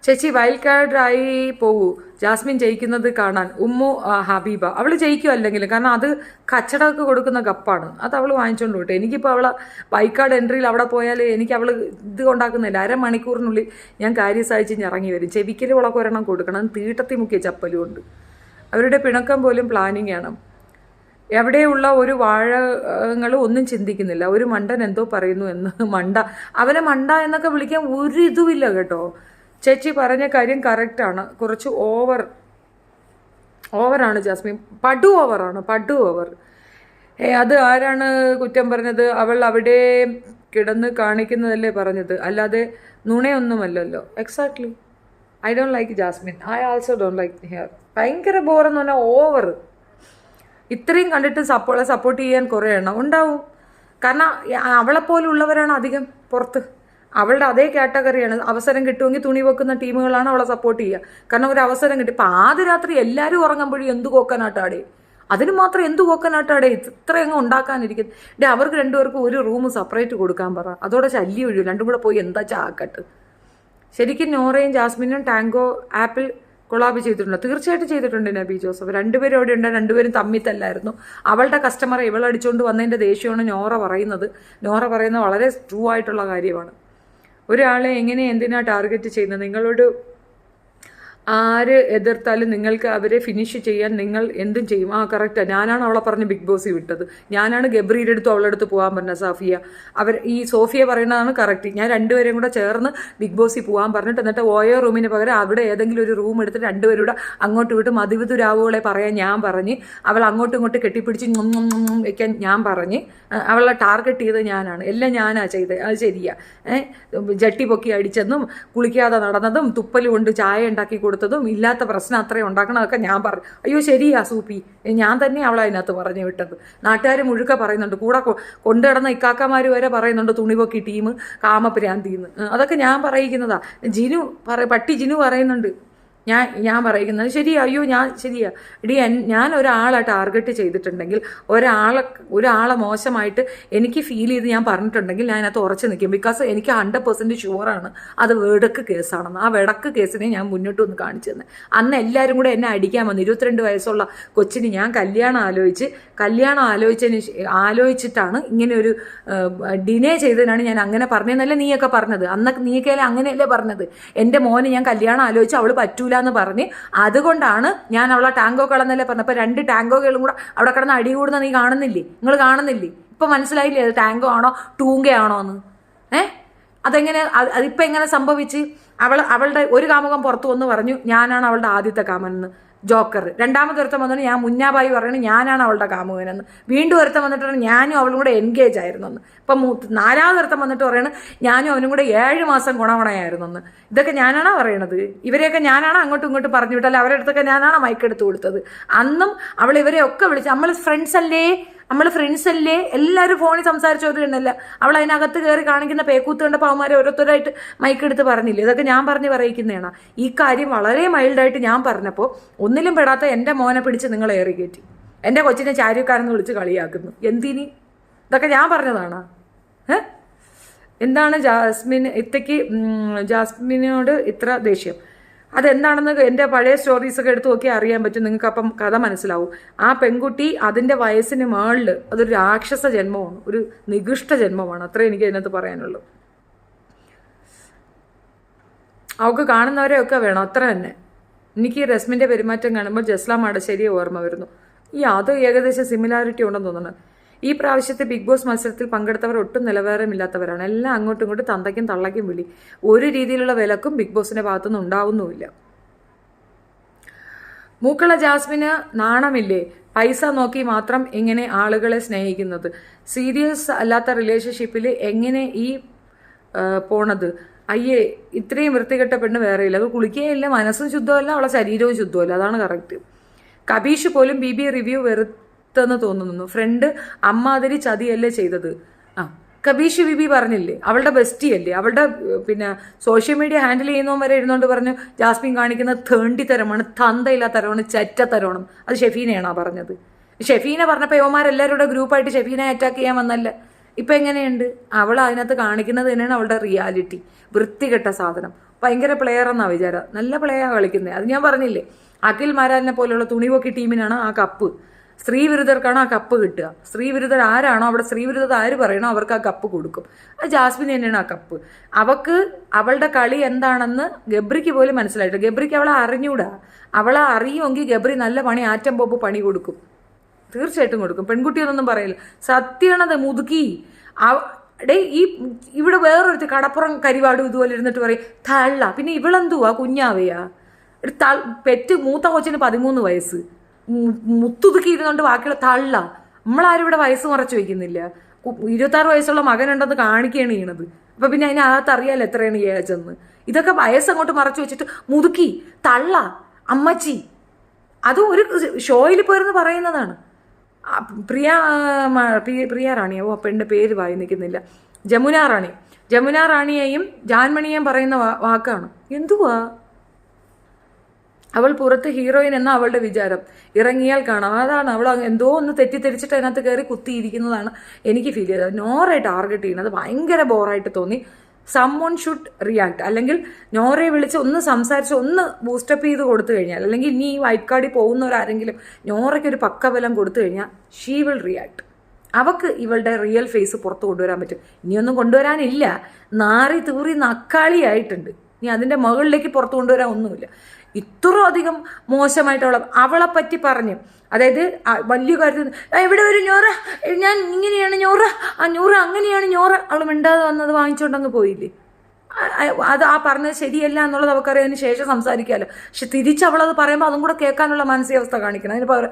ചേച്ചി വൈൽഡ് കാർഡായി പോകൂ, ജാസ്മിൻ ജയിക്കുന്നത് കാണാൻ. ഉമ്മു ഹബീബ. അവൾ ജയിക്കും അല്ലെങ്കിലും, കാരണം അത് കച്ചടമൊക്കെ കൊടുക്കുന്ന കപ്പാണ്. അത് അവൾ വാങ്ങിച്ചുകൊണ്ട് വിട്ടു. എനിക്കിപ്പോൾ അവളെ വൈൽഡ് കാർഡ് എൻട്രിയിൽ അവിടെ പോയാൽ എനിക്ക് അവൾ ഇത് ഉണ്ടാക്കുന്നില്ല. അരമണിക്കൂറിനുള്ളിൽ ഞാൻ കാര്യം സാധിച്ച് ഇറങ്ങി വരും. ചെവിക്കൽ വിളക്ക് ഒരെണ്ണം കൊടുക്കണം. തീട്ടത്തി മുക്കിയ ചപ്പലും ഉണ്ട്. അവരുടെ പിണക്കം പോലും പ്ലാനിങ് ആണ്. എവിടെയുള്ള ഒരു വാഴകൾ ഒന്നും ചിന്തിക്കുന്നില്ല. ഒരു മണ്ടൻ എന്തോ പറയുന്നു എന്ന്. മണ്ട, അവനെ മണ്ട എന്നൊക്കെ വിളിക്കാൻ ഒരു ഇതുമില്ല കേട്ടോ. ചേച്ചി പറഞ്ഞ കാര്യം കറക്റ്റാണ്. കുറച്ച് ഓവറാണ് ജാസ്മിൻ. പടു ഓവർ. അത് ആരാണ് കുറ്റം പറഞ്ഞത്? അവൾ അവിടെ കിടന്ന് കാണിക്കുന്നതല്ലേ പറഞ്ഞത്, അല്ലാതെ നുണയൊന്നുമല്ലല്ലോ. Exactly. I don't like Jasmine. I also don't like here. ഭയങ്കര ബോറെന്ന് പറഞ്ഞാൽ ഓവർ. ഇത്രയും കണ്ടിട്ട് സപ്പോർട്ട് ചെയ്യാൻ കുറേ എണ്ണം ഉണ്ടാവും. കാരണം അവളെപ്പോലുള്ളവരാണ് അധികം പുറത്ത്. അവളുടെ അതേ കാറ്റഗറിയാണ്. അവസരം കിട്ടുമെങ്കിൽ തുണി വെക്കുന്ന ടീമുകളാണ് അവളെ സപ്പോർട്ട് ചെയ്യുക. കാരണം ഒരു അവസരം കിട്ടി. ഇപ്പം ആദ്യ രാത്രി എല്ലാവരും ഉറങ്ങുമ്പോഴും എന്ത് കോക്കനാട്ടാടേ, അതിന് മാത്രം എന്ത് കോക്കനാട്ടാടേ ഇത്രയങ്ങ് ഉണ്ടാക്കാനിരിക്കുന്നത്. അവർക്ക് രണ്ടുപേർക്കും ഒരു റൂം സെപ്പറേറ്റ് കൊടുക്കാൻ പറ. അതോടെ ശല്യം ഒഴിയും. രണ്ടും കൂടെ പോയി എന്താ ചാക്കട്ട്. ശരിക്കും നോറയും ജാസ്മിനും ടാങ്കോ ആപ്പിൾ കൊളാബ് ചെയ്തിട്ടുണ്ട്. തീർച്ചയായിട്ടും ചെയ്തിട്ടുണ്ട് നബി ജോസഫ്. രണ്ടുപേരും അവിടെ ഉണ്ട്. രണ്ടുപേരും തമ്മിത്തല്ലായിരുന്നു. അവളുടെ കസ്റ്റമറെ ഇവളടിച്ചുകൊണ്ട് വന്നതിൻ്റെ ദേഷ്യമാണ് നോറ പറയുന്നത്. നോറ പറയുന്നത് വളരെ ട്രൂ ആയിട്ടുള്ള കാര്യമാണ്. ഒരാളെ എങ്ങനെ എന്തിനാ ടാർഗറ്റ് ചെയ്യുന്നത്? നിങ്ങളോട് ആര് എതിർത്താലും നിങ്ങൾക്ക് അവരെ ഫിനിഷ് ചെയ്യാൻ നിങ്ങൾ എന്തും ചെയ്യും. കറക്റ്റാണ്. ഞാനാണ് അവളെ പറഞ്ഞ് ബിഗ് ബോസിൽ വിട്ടത്. ഞാനാണ് ഗബ്രിയുടെ അടുത്തും അവളുടെ അടുത്ത് പോകാൻ പറഞ്ഞത്. സാഫിയ ഈ സോഫിയ പറയുന്നതാണ് കറക്റ്റ്. ഞാൻ രണ്ടുപേരെയും കൂടെ ചേർന്ന് ബിഗ് ബോസിൽ പോകാൻ പറഞ്ഞിട്ട് എന്നിട്ട് ഓയോ റൂമിന് പകരം അവിടെ ഏതെങ്കിലും ഒരു റൂം എടുത്തിട്ട് രണ്ടുപേരും കൂടെ അങ്ങോട്ടും ഇങ്ങോട്ടും മതിവിതുരാവുകളെ പറയാൻ ഞാൻ പറഞ്ഞ്, അവൾ അങ്ങോട്ടും ഇങ്ങോട്ടും കെട്ടിപ്പിടിച്ച് വെക്കാൻ ഞാൻ പറഞ്ഞ്, അവളെ ടാർഗറ്റ് ചെയ്ത് ഞാനാണ്. എല്ലാം ഞാനാ ചെയ്തത്. അത് ശരിയാ. ജട്ടി പൊക്കി അടിച്ചെന്നും കുളിക്കാതെ നടന്നതും തുപ്പൽ കൊണ്ട് ചായ ഉണ്ടാക്കി കൊടുത്തതും ഇല്ലാത്ത പ്രശ്നം അത്രയും ഉണ്ടാക്കണതൊക്കെ ഞാൻ പറഞ്ഞു. അയ്യോ ശരിയാ സൂപ്പി, ഞാൻ തന്നെ അവളെ അതിനകത്ത് പറഞ്ഞു വിട്ടത്. നാട്ടുകാർ മുഴുക്ക പറയുന്നുണ്ട്. കൂടെ കൊണ്ടുകിടന്ന ഇക്കാക്കമാർ വരെ പറയുന്നുണ്ട് തുണിപൊക്കി ടീം കാമപ്രാന്തിന്ന്. അതൊക്കെ ഞാൻ പറയിക്കുന്നതാ. പട്ടി ജിനു പറയുന്നുണ്ട്. ഞാൻ പറയുന്നത് ശരിയാ. അയ്യോ ശരിയാ. ഞാൻ ഒരാളെ ടാർഗറ്റ് ചെയ്തിട്ടുണ്ടെങ്കിൽ, ഒരാളെ മോശമായിട്ട് എനിക്ക് ഫീൽ ചെയ്ത് ഞാൻ പറഞ്ഞിട്ടുണ്ടെങ്കിൽ ഞാൻ അതിനകത്ത് ഉറച്ചു നിൽക്കും. ബിക്കോസ് എനിക്ക് 100% ഷുവറാണ് അത് വെടക്ക് കേസാണെന്ന്. ആ വെടക്ക് കേസിനെ ഞാൻ മുന്നോട്ട് ഒന്ന് കാണിച്ചു തന്നെ. അന്ന് എല്ലാവരും കൂടെ എന്നെ അടിക്കാൻ വന്നു. 22 വയസ്സുള്ള കൊച്ചിന് ഞാൻ കല്യാണം ആലോചിച്ചിട്ടാണ് ഇങ്ങനെ ഒരു ഡിനേ ചെയ്തതിനാണ് ഞാൻ അങ്ങനെ പറഞ്ഞതെന്നല്ലേ നീയൊക്കെ പറഞ്ഞത്. അന്നൊക്കെ നീയൊക്കെ അങ്ങനെയല്ലേ പറഞ്ഞത്. എൻ്റെ മോന് ഞാൻ കല്യാണം ആലോചിച്ച് അവൾ പറ്റൂല എന്ന് പറഞ്ഞ്, അതുകൊണ്ടാണ് ഞാൻ അവളെ ടാങ്കോ കളന്നല്ലേ പറഞ്ഞത്. അപ്പൊ 2 ടാങ്കോകളും കൂടെ അവിടെ കിടന്ന് അടി കൂടുന്ന നീ കാണുന്നില്ലേ? നിങ്ങൾ കാണുന്നില്ലേ? ഇപ്പൊ മനസ്സിലായില്ലേ അത് ടാങ്കോ ആണോ ടൂങ്കയാണോ എന്ന്? അതെങ്ങനെ, അതിപ്പോ എങ്ങനെ സംഭവിച്ച്? അവളുടെ ഒരു കാമുകം പുറത്തു വന്ന് പറഞ്ഞു ഞാനാണ് അവളുടെ ആദ്യത്തെ കാമനെന്ന്. ജോക്കർ. രണ്ടാമത് ഒരുത്തം വന്നിട്ട് ഞാൻ മുന്നാബായി പറയണു ഞാനാണ് അവളുടെ കാമുകനെന്ന്. വീണ്ടും ഒരുത്തം വന്നിട്ടാണ് ഞാനും അവളും കൂടെ എൻഗേജ് ആയിരുന്നെന്ന്. ഇപ്പം 4ാമത് ഒരുത്തം വന്നിട്ട് പറയണു ഞാനും അവനും കൂടെ 7 മാസം ഗുണഗുണയായിരുന്നെന്ന്. ഇതൊക്കെ ഞാനാണോ പറയണത്? ഇവരെയൊക്കെ ഞാനാണ് അങ്ങോട്ടും ഇങ്ങോട്ടും പറഞ്ഞു വിട്ടല്ല. അവരുടെ അടുത്തൊക്കെ ഞാനാണ് മൈക്കെടുത്ത് കൊടുത്തത്. അന്നും അവൾ ഇവരെയൊക്കെ വിളിച്ച് നമ്മൾ ഫ്രണ്ട്സ് അല്ലേ എല്ലാവരും ഫോണിൽ സംസാരിച്ചോണ്ടിരുന്നല്ല. അവൾ അതിനകത്ത് കയറി കാണിക്കുന്ന പേക്കൂത്ത് കണ്ടപ്പോൾ അവന്മാരെ ഓരോരുത്തരായിട്ട് മൈക്കെടുത്ത് പറഞ്ഞില്ലേ? ഇതൊക്കെ ഞാൻ പറഞ്ഞ് പറയിക്കുന്നതാണ്. ഈ കാര്യം വളരെ മൈൽഡായിട്ട് ഞാൻ പറഞ്ഞപ്പോൾ ഒന്നിലും പെടാത്ത എൻ്റെ മോനെ പിടിച്ച് നിങ്ങൾ ഏറി കയറ്റി. എൻ്റെ കൊച്ചിനെ ചാരിക്കാരെന്ന് വിളിച്ച് കളിയാക്കുന്നു. എന്തിനി? ഇതൊക്കെ ഞാൻ പറഞ്ഞതാണ്. എന്താണ് ജാസ്മിനോട് ഇത്ര ദേഷ്യം? അതെന്താണെന്ന് എൻ്റെ പഴയ സ്റ്റോറീസൊക്കെ എടുത്ത് നോക്കിയാൽ അറിയാൻ പറ്റും. നിങ്ങൾക്ക് അപ്പം കഥ മനസ്സിലാവും. ആ പെൺകുട്ടി അതിൻ്റെ വയസ്സിന് മുകളിൽ അതൊരു രാക്ഷസ ജന്മമാണ്, ഒരു നികൃഷ്ട ജന്മമാണ്. അത്രേ എനിക്ക് അതിനകത്ത് പറയാനുള്ളൂ. അവൾക്ക് കാണുന്നവരെയൊക്കെ വേണം, അത്ര തന്നെ. എനിക്ക് ഈ രശ്മിൻ്റെ പെരുമാറ്റം കാണുമ്പോൾ ജസ്ല മാടശ്ശേരിയെ ഓർമ്മ വരുന്നു. അത് ഏകദേശം സിമിലാരിറ്റി ഉണ്ടെന്ന് തോന്നുന്നു. ഈ പ്രാവശ്യത്തെ ബിഗ് ബോസ് മത്സരത്തിൽ പങ്കെടുത്തവർ ഒട്ടും നിലവാരമില്ലാത്തവരാണ്. എല്ലാം അങ്ങോട്ടും ഇങ്ങോട്ടും തന്തയ്ക്കും തള്ളയ്ക്കും വിളി. ഒരു രീതിയിലുള്ള വിലക്കും ബിഗ് ബോസിന്റെ ഭാഗത്തുനിന്ന് ഉണ്ടാവുന്നുമില്ല. മൂക്കള ജാസ്മിന് നാണമില്ലേ? പൈസ നോക്കി മാത്രം എങ്ങനെ ആളുകളെ സ്നേഹിക്കുന്നത്? സീരിയസ് അല്ലാത്ത റിലേഷൻഷിപ്പിൽ എങ്ങനെ ഈ പോണത്? അയ്യേ, ഇത്രയും വൃത്തികെട്ട പെണ്ണ് വേറെയില്ല. അത് കുളിക്കുകയില്ല, മനസ്സും ശുദ്ധമല്ല, അവളെ ശരീരവും ശുദ്ധമല്ല. അതാണ് കറക്റ്റ്. കബീഷ് പോലും BB റിവ്യൂ വെറുത്തെന്ന് തോന്നുന്നു. ഫ്രണ്ട് അമ്മാതിരി ചതിയല്ലേ ചെയ്തത്. കബീഷ് BB പറഞ്ഞില്ലേ, അവളുടെ ബെസ്റ്റി അല്ലേ, അവളുടെ പിന്നെ സോഷ്യൽ മീഡിയ ഹാൻഡിൽ ചെയ്യുന്നവൻ വരെ ഇരുന്നുകൊണ്ട് പറഞ്ഞു ജാസ്മിൻ കാണിക്കുന്ന തേണ്ടിത്തരമാണ്, തന്തയില്ലാത്തരമാണ്, ചെറ്റത്തരമാണ്. അത് ഷെഫീനയാണോ പറഞ്ഞത്? ഷെഫീനെ പറഞ്ഞപ്പോൾ യുവമാരെല്ലാവരും കൂടെ ഗ്രൂപ്പായിട്ട് ഷെഫീനെ അറ്റാക്ക് ചെയ്യാൻ വന്നല്ല. ഇപ്പം എങ്ങനെയുണ്ട്? അവൾ അതിനകത്ത് കാണിക്കുന്നത് തന്നെയാണ് അവളുടെ റിയാലിറ്റി. വൃത്തികെട്ട സാധനം. ഭയങ്കര പ്ലെയർ എന്നാ വിചാരം. നല്ല പ്ലെയർ കളിക്കുന്നത്. അത് ഞാൻ പറഞ്ഞില്ലേ, അഖിൽ മാരാലിനെ പോലെയുള്ള തുണിപോക്കി ടീമിനാണ് ആ കപ്പ്. സ്ത്രീ വിരുദ്ധർക്കാണ് ആ കപ്പ് കിട്ടുക. സ്ത്രീ വിരുദ്ധർ ആരാണോ അവിടെ സ്ത്രീ വിരുദ്ധർ ആര് പറയണോ അവർക്ക് ആ കപ്പ് കൊടുക്കും. അത് ജാസ്മിൻ തന്നെയാണ് ആ കപ്പ്. അവൾക്ക് അവളുടെ കളി എന്താണെന്ന് ഗബ്രിക്ക് പോലും മനസ്സിലായിട്ട്. ഗബ്രിക്ക് അവളെ അറിഞ്ഞൂടാ. അവളെ അറിയുമെങ്കിൽ ഗബ്രി നല്ല പണി ആറ്റം ബോബ് പണി കൊടുക്കും. തീർച്ചയായിട്ടും കൊടുക്കും. പെൺകുട്ടിയൊന്നും പറയില്ല. സത്യമാണത്. മുതുക്കി ഈ ഇവിടെ വേറൊരു കടപ്പുറം കരിവാടും ഇതുപോലെ ഇരുന്നിട്ട് പറയും തള്ള. പിന്നെ ഇവളെന്തുവാ, കുഞ്ഞാവയാ? പെറ്റ് മൂത്ത കൊച്ചിന് 13 വയസ്സ്. മുത്തുതുക്കി ഇരുന്നുകൊണ്ട് ബാക്കിയുള്ള തള്ള. നമ്മളാരും ഇവിടെ വയസ്സ് മറച്ചു വയ്ക്കുന്നില്ല. 26 വയസ്സുള്ള മകനുണ്ടെന്ന് കാണിക്കുകയാണ് ചെയ്യണത്. അപ്പൊ പിന്നെ അതിനകത്ത് അറിയാലോ എത്രയാണ് ഏജെന്ന്. ഇതൊക്കെ വയസ്സങ്ങോട്ട് മറച്ചു വെച്ചിട്ട് മുതുക്കി, തള്ള, അമ്മച്ചി. അതും ഒരു ഷോയിൽ പോയിരുന്ന് പറയുന്നതാണ്. പ്രിയ റാണിയോ പെണ്ണിന്റെ പേര് വായി നിൽക്കുന്നില്ല. ജമുന റാണിയെയും ജാൻമണിയെയും പറയുന്ന വാക്കാണ്. എന്തുവാ? അവൾ പുറത്ത് ഹീറോയിൻ എന്ന അവളുടെ വിചാരം. ഇറങ്ങിയാൽ കാണാം. അതാണ് അവൾ എന്തോ ഒന്ന് തെറ്റിദ്ധരിച്ചിട്ട് അതിനകത്ത് കയറി കുത്തിയിരിക്കുന്നതാണ് എനിക്ക് ഫീൽ ചെയ്തത്. നോറെ ടാർഗറ്റ് ചെയ്യുന്നത് ഭയങ്കര ബോറായിട്ട് തോന്നി. Someone should react. അല്ലെങ്കിൽ നോറയെ വിളിച്ച് ഒന്ന് സംസാരിച്ച് ഒന്ന് ബൂസ്റ്റപ്പ് ചെയ്ത് കൊടുത്തു കഴിഞ്ഞാൽ, അല്ലെങ്കിൽ ഇനി ഈ വൈറ്റ് കാർഡിൽ പോകുന്നവരാരെങ്കിലും നോറയ്ക്ക് ഒരു പക്കബലം കൊടുത്തു കഴിഞ്ഞാൽ ഷീ വിൽ റിയാക്ട്. അവൾക്ക് ഇവളുടെ റിയൽ ഫേസ് പുറത്ത് കൊണ്ടുവരാൻ പറ്റും. ഇനിയൊന്നും കൊണ്ടുവരാനില്ല. നാറി തൂറി നക്കാളിയായിട്ടുണ്ട്. ഇനി അതിൻ്റെ മുകളിലേക്ക് പുറത്ത് കൊണ്ടുവരാൻ ഒന്നുമില്ല. ഇത്ര അധികം മോശമായിട്ടുള്ള അവളെ പറ്റി പറഞ്ഞു. അതായത് വലിയ കാര്യത്തിൽ എവിടെ ഒരു ഞോറ, ഞാൻ ഇങ്ങനെയാണ് ഞോറ, ആ ഞോറ അങ്ങനെയാണ് ഞോറ. അവൾ മിണ്ടാതെ വന്നത് വാങ്ങിച്ചോണ്ടങ്ങ് പോയില്ലേ. അത് ആ പറഞ്ഞത് ശരിയല്ല എന്നുള്ളത് അവൾക്കറിയാതിന് ശേഷം സംസാരിക്കാമല്ലോ. പക്ഷെ തിരിച്ച് അവളത് പറയുമ്പോൾ അതും കൂടെ കേൾക്കാനുള്ള മാനസികാവസ്ഥ കാണിക്കണം. അതിന് പകരം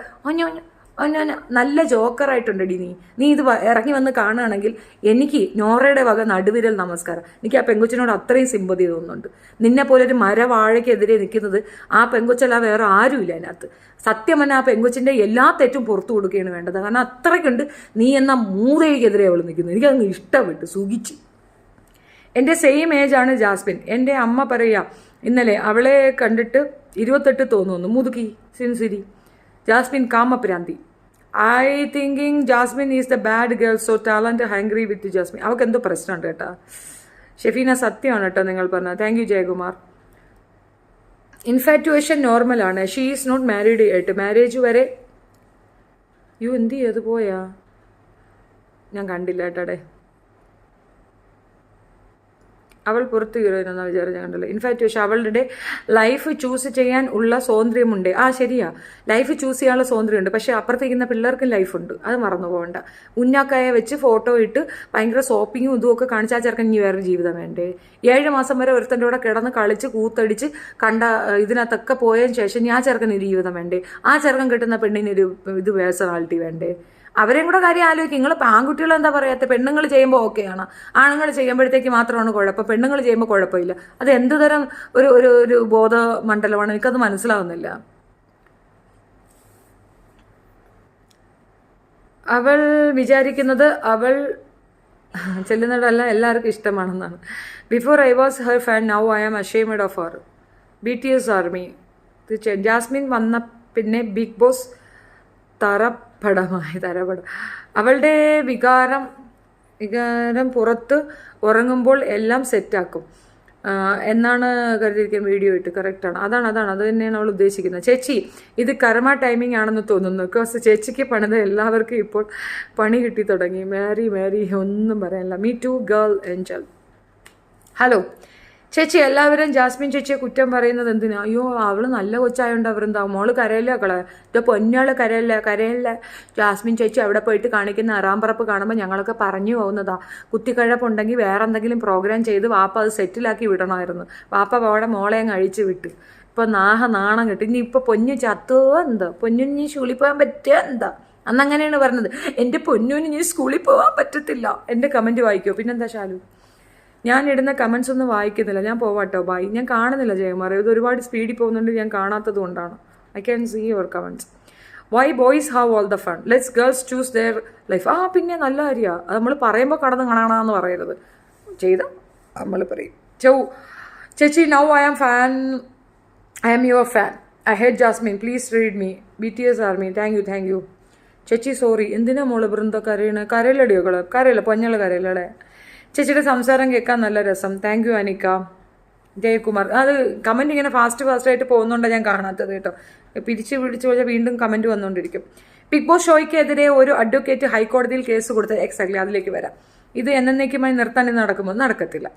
നല്ല ജോക്കറായിട്ടുണ്ടടി നീ ഇത് ഇറങ്ങി വന്ന് കാണുകയാണെങ്കിൽ എനിക്ക് നോറയുടെ വക നടുവിരൽ നമസ്കാരം. എനിക്ക് ആ പെങ്കൊച്ചിനോട് അത്രയും സിമ്പതി തോന്നുന്നുണ്ട്. നിന്നെ പോലെ ഒരു മരവാഴയ്ക്കെതിരെ നിൽക്കുന്നത് ആ പെങ്കൊച്ചല്ല, വേറെ ആരുമില്ല അതിനകത്ത്. സത്യം തന്നെ ആ പെങ്കൊച്ചിൻ്റെ എല്ലാ തെറ്റും പുറത്തു കൊടുക്കുകയാണ് വേണ്ടത്. കാരണം അത്രയ്ക്കുണ്ട് നീ എന്ന മൂതയ്ക്കെതിരെ അവൾ നിൽക്കുന്നത്. എനിക്കങ്ങ് ഇഷ്ടപ്പെട്ടു, സുഖിച്ച്. എൻ്റെ സെയിം ഏജാണ് ജാസ്മിൻ. എൻ്റെ അമ്മ പറയുക ഇന്നലെ അവളെ കണ്ടിട്ട് 28 തോന്നുന്നു. മുതുക്കി സിൻസിരി. ജാസ്മിൻ കാമപ്രാന്തി. I thinking Jasmine is the bad girl, so talent hungry with Jasmine. അവൾക്ക് എന്തോ പ്രശ്നമുണ്ട് കേട്ടോ. ഷെഫീന സത്യമാണ് കേട്ടോ നിങ്ങൾ പറഞ്ഞത്. Thank you Jayakumar. ഇൻഫാറ്റുവേഷൻ നോർമലാണ്. ഷീ ഈസ് നോട്ട് മാരീഡ് ആയിട്ട്. മാരേജ് വരെ എന്ത് ചെയ്ത് പോയാ ഞാൻ കണ്ടില്ല കേട്ടോടെ. അവൾ പുറത്ത് ഹീറോയിനെന്നാ വിചാരം ഞാൻ കണ്ടല്ലോ. ഇൻഫാക്റ്റ് അവളുടെ ലൈഫ് ചൂസ് ചെയ്യാൻ ഉള്ള സ്വാതന്ത്ര്യമുണ്ട്. ശരിയാ, ലൈഫ് ചൂസ് ചെയ്യാനുള്ള സ്വാതന്ത്ര്യമുണ്ട്. പക്ഷേ അപ്പുറത്തേക്കുന്ന പിള്ളേർക്കും ലൈഫുണ്ട്. അത് മറന്നു പോകണ്ട. ഉന്നാക്കായ വെച്ച് ഫോട്ടോ ഇട്ട് ഭയങ്കര ഷോപ്പിങ്ങും ഇതുമൊക്കെ കാണിച്ചാൽ ചെറുക്കൻ ഇനി വേറൊരു ജീവിതം വേണ്ടേ? 7 മാസം വരെ ഒരുത്തൻ്റെ കൂടെ കിടന്ന് കളിച്ച് കൂത്തടിച്ച് കണ്ട ഇതിനകത്തൊക്കെ പോയതിന് ശേഷം ഞാൻ ചെറുക്കന് ഒരു ജീവിതം വേണ്ടേ? ആ ചെറുക്കൻ കിട്ടുന്ന പെണ്ണിനൊരു ഇത് പേഴ്സണാലിറ്റി വേണ്ടേ? അവരെയും കൂടെ കാര്യം ആലോചിക്കും. നിങ്ങൾ ആൺകുട്ടികൾ എന്താ പറയാത്ത? പെണ്ണുങ്ങൾ ചെയ്യുമ്പോൾ ഓക്കെയാണ്, ആണുങ്ങൾ ചെയ്യുമ്പോഴത്തേക്ക് മാത്രമാണ് കുഴപ്പം. പെണ്ണുങ്ങൾ ചെയ്യുമ്പോൾ കുഴപ്പമില്ല. അത് എന്ത് തരം ഒരു ബോധമണ്ഡലമാണ്? എനിക്കത് മനസ്സിലാവുന്നില്ല. അവൾ വിചാരിക്കുന്നത് അവൾ ചെല്ലുന്നിടമെല്ലാം എല്ലാവർക്കും ഇഷ്ടമാണെന്നാണ്. Before I was her fan, now I am ashamed of her. BTS army. തീർച്ചയായും ജാസ്മിൻ വന്ന പിന്നെ ബിഗ് ബോസ് തരപടം. അവളുടെ വികാരം പുറത്ത് ഉറങ്ങുമ്പോൾ എല്ലാം സെറ്റാക്കും എന്നാണ് കരുതിയിരിക്കുന്ന വീഡിയോ ഇട്ട്. കറക്റ്റാണ്. അതാണ് അത് തന്നെയാണ് അവൾ ഉദ്ദേശിക്കുന്നത്. ചേച്ചി ഇത് കർമ്മ ടൈമിംഗ് ആണെന്ന് തോന്നുന്നു. ബിക്കോസ് ചേച്ചിക്ക് പണിത് എല്ലാവർക്കും ഇപ്പോൾ പണി കിട്ടി തുടങ്ങി. മാരി ഒന്നും പറയാനില്ല. Me too girl angel. Hello, ചേച്ചി എല്ലാവരും ജാസ്മിൻ ചേച്ചിയെ കുറ്റം പറയുന്നത് എന്തിനാ? അയ്യോ അവള് നല്ല കൊച്ചായോണ്ട് അവരെന്താ മോള് കരയല്ലേ കളെ ഇത് പൊന്നാള് കരയല്ലേ. ജാസ്മിൻ ചേച്ചി അവിടെ പോയിട്ട് കാണിക്കുന്ന അറാമ്പറപ്പ് കാണുമ്പോൾ ഞങ്ങളൊക്കെ പറഞ്ഞു പോകുന്നതാ. കുത്തിക്കഴപ്പുണ്ടെങ്കിൽ വേറെ എന്തെങ്കിലും പ്രോഗ്രാം ചെയ്ത് വാപ്പ അത് സെറ്റിലാക്കി വിടണമായിരുന്നു. വാപ്പ അവിടെ മോളെ അങ്ങ് അഴിച്ചു വിട്ട്. ഇപ്പൊ നാണം കിട്ടും. ഇനി ഇപ്പൊ പൊന്നു ചത്തോ എന്താ? പൊന്നിന് സ്കൂളിൽ പോകാൻ പറ്റുക എന്താ? അന്നങ്ങനെയാണ് പറഞ്ഞത്. എൻ്റെ പൊന്നൂന് ഇനി സ്കൂളിൽ പോകാൻ പറ്റത്തില്ല. എൻ്റെ കമന്റ് വായിക്കോ? പിന്നെന്താ ശാലു? ഞാൻ ഇടുന്ന കമൻസ് ഒന്നും വായിക്കുന്നില്ല. ഞാൻ പോവാട്ടോ, ബൈ. ഞാൻ കാണുന്നില്ല ജയകുമാർ. ഇത് ഒരുപാട് സ്പീഡിൽ പോകുന്നുണ്ട്. ഞാൻ കാണാത്തത് കൊണ്ടാണ്. I can see your comments. Why boys have all the fun, let's girls choose their life. പിന്നെ നല്ല കാര്യമാണ്. അത് നമ്മൾ പറയുമ്പോൾ കടന്ന് കാണാമെന്ന് പറയരുത്. ചെയ്ത നമ്മൾ പറയും. ചേച്ചി now I am your fan. I hate Jasmine, please read me. BTS army. Thank you. ചേച്ചി സോറി. എന്തിനാ മോള് വൃന്ദ കരയണേ? കരയിലടിയോകള് കരയില്ല, പൊഞ്ഞള് കരയില്ലടെ. ചേച്ചിയുടെ സംസാരം കേൾക്കാൻ നല്ല രസം. Thank you Anikka. ജയകുമാർ. അത് കമൻറ്റ് ഇങ്ങനെ ഫാസ്റ്റായിട്ട് പോകുന്നുണ്ടാണ് ഞാൻ കാണാത്തത് കേട്ടോ. പിടിച്ച് പോയാൽ വീണ്ടും കമൻറ്റ് വന്നുകൊണ്ടിരിക്കും. ബിഗ് ബോസ് ഷോയ്ക്കെതിരെ ഒരു അഡ്വക്കേറ്റ് ഹൈക്കോടതിയിൽ കേസ് കൊടുത്തത്. എക്സാക്ട്ലി അതിലേക്ക് വരാം. ഇത് എന്നേക്കുമായി നിർത്താൻ നടക്കുമ്പോൾ നടക്കത്തില്ല.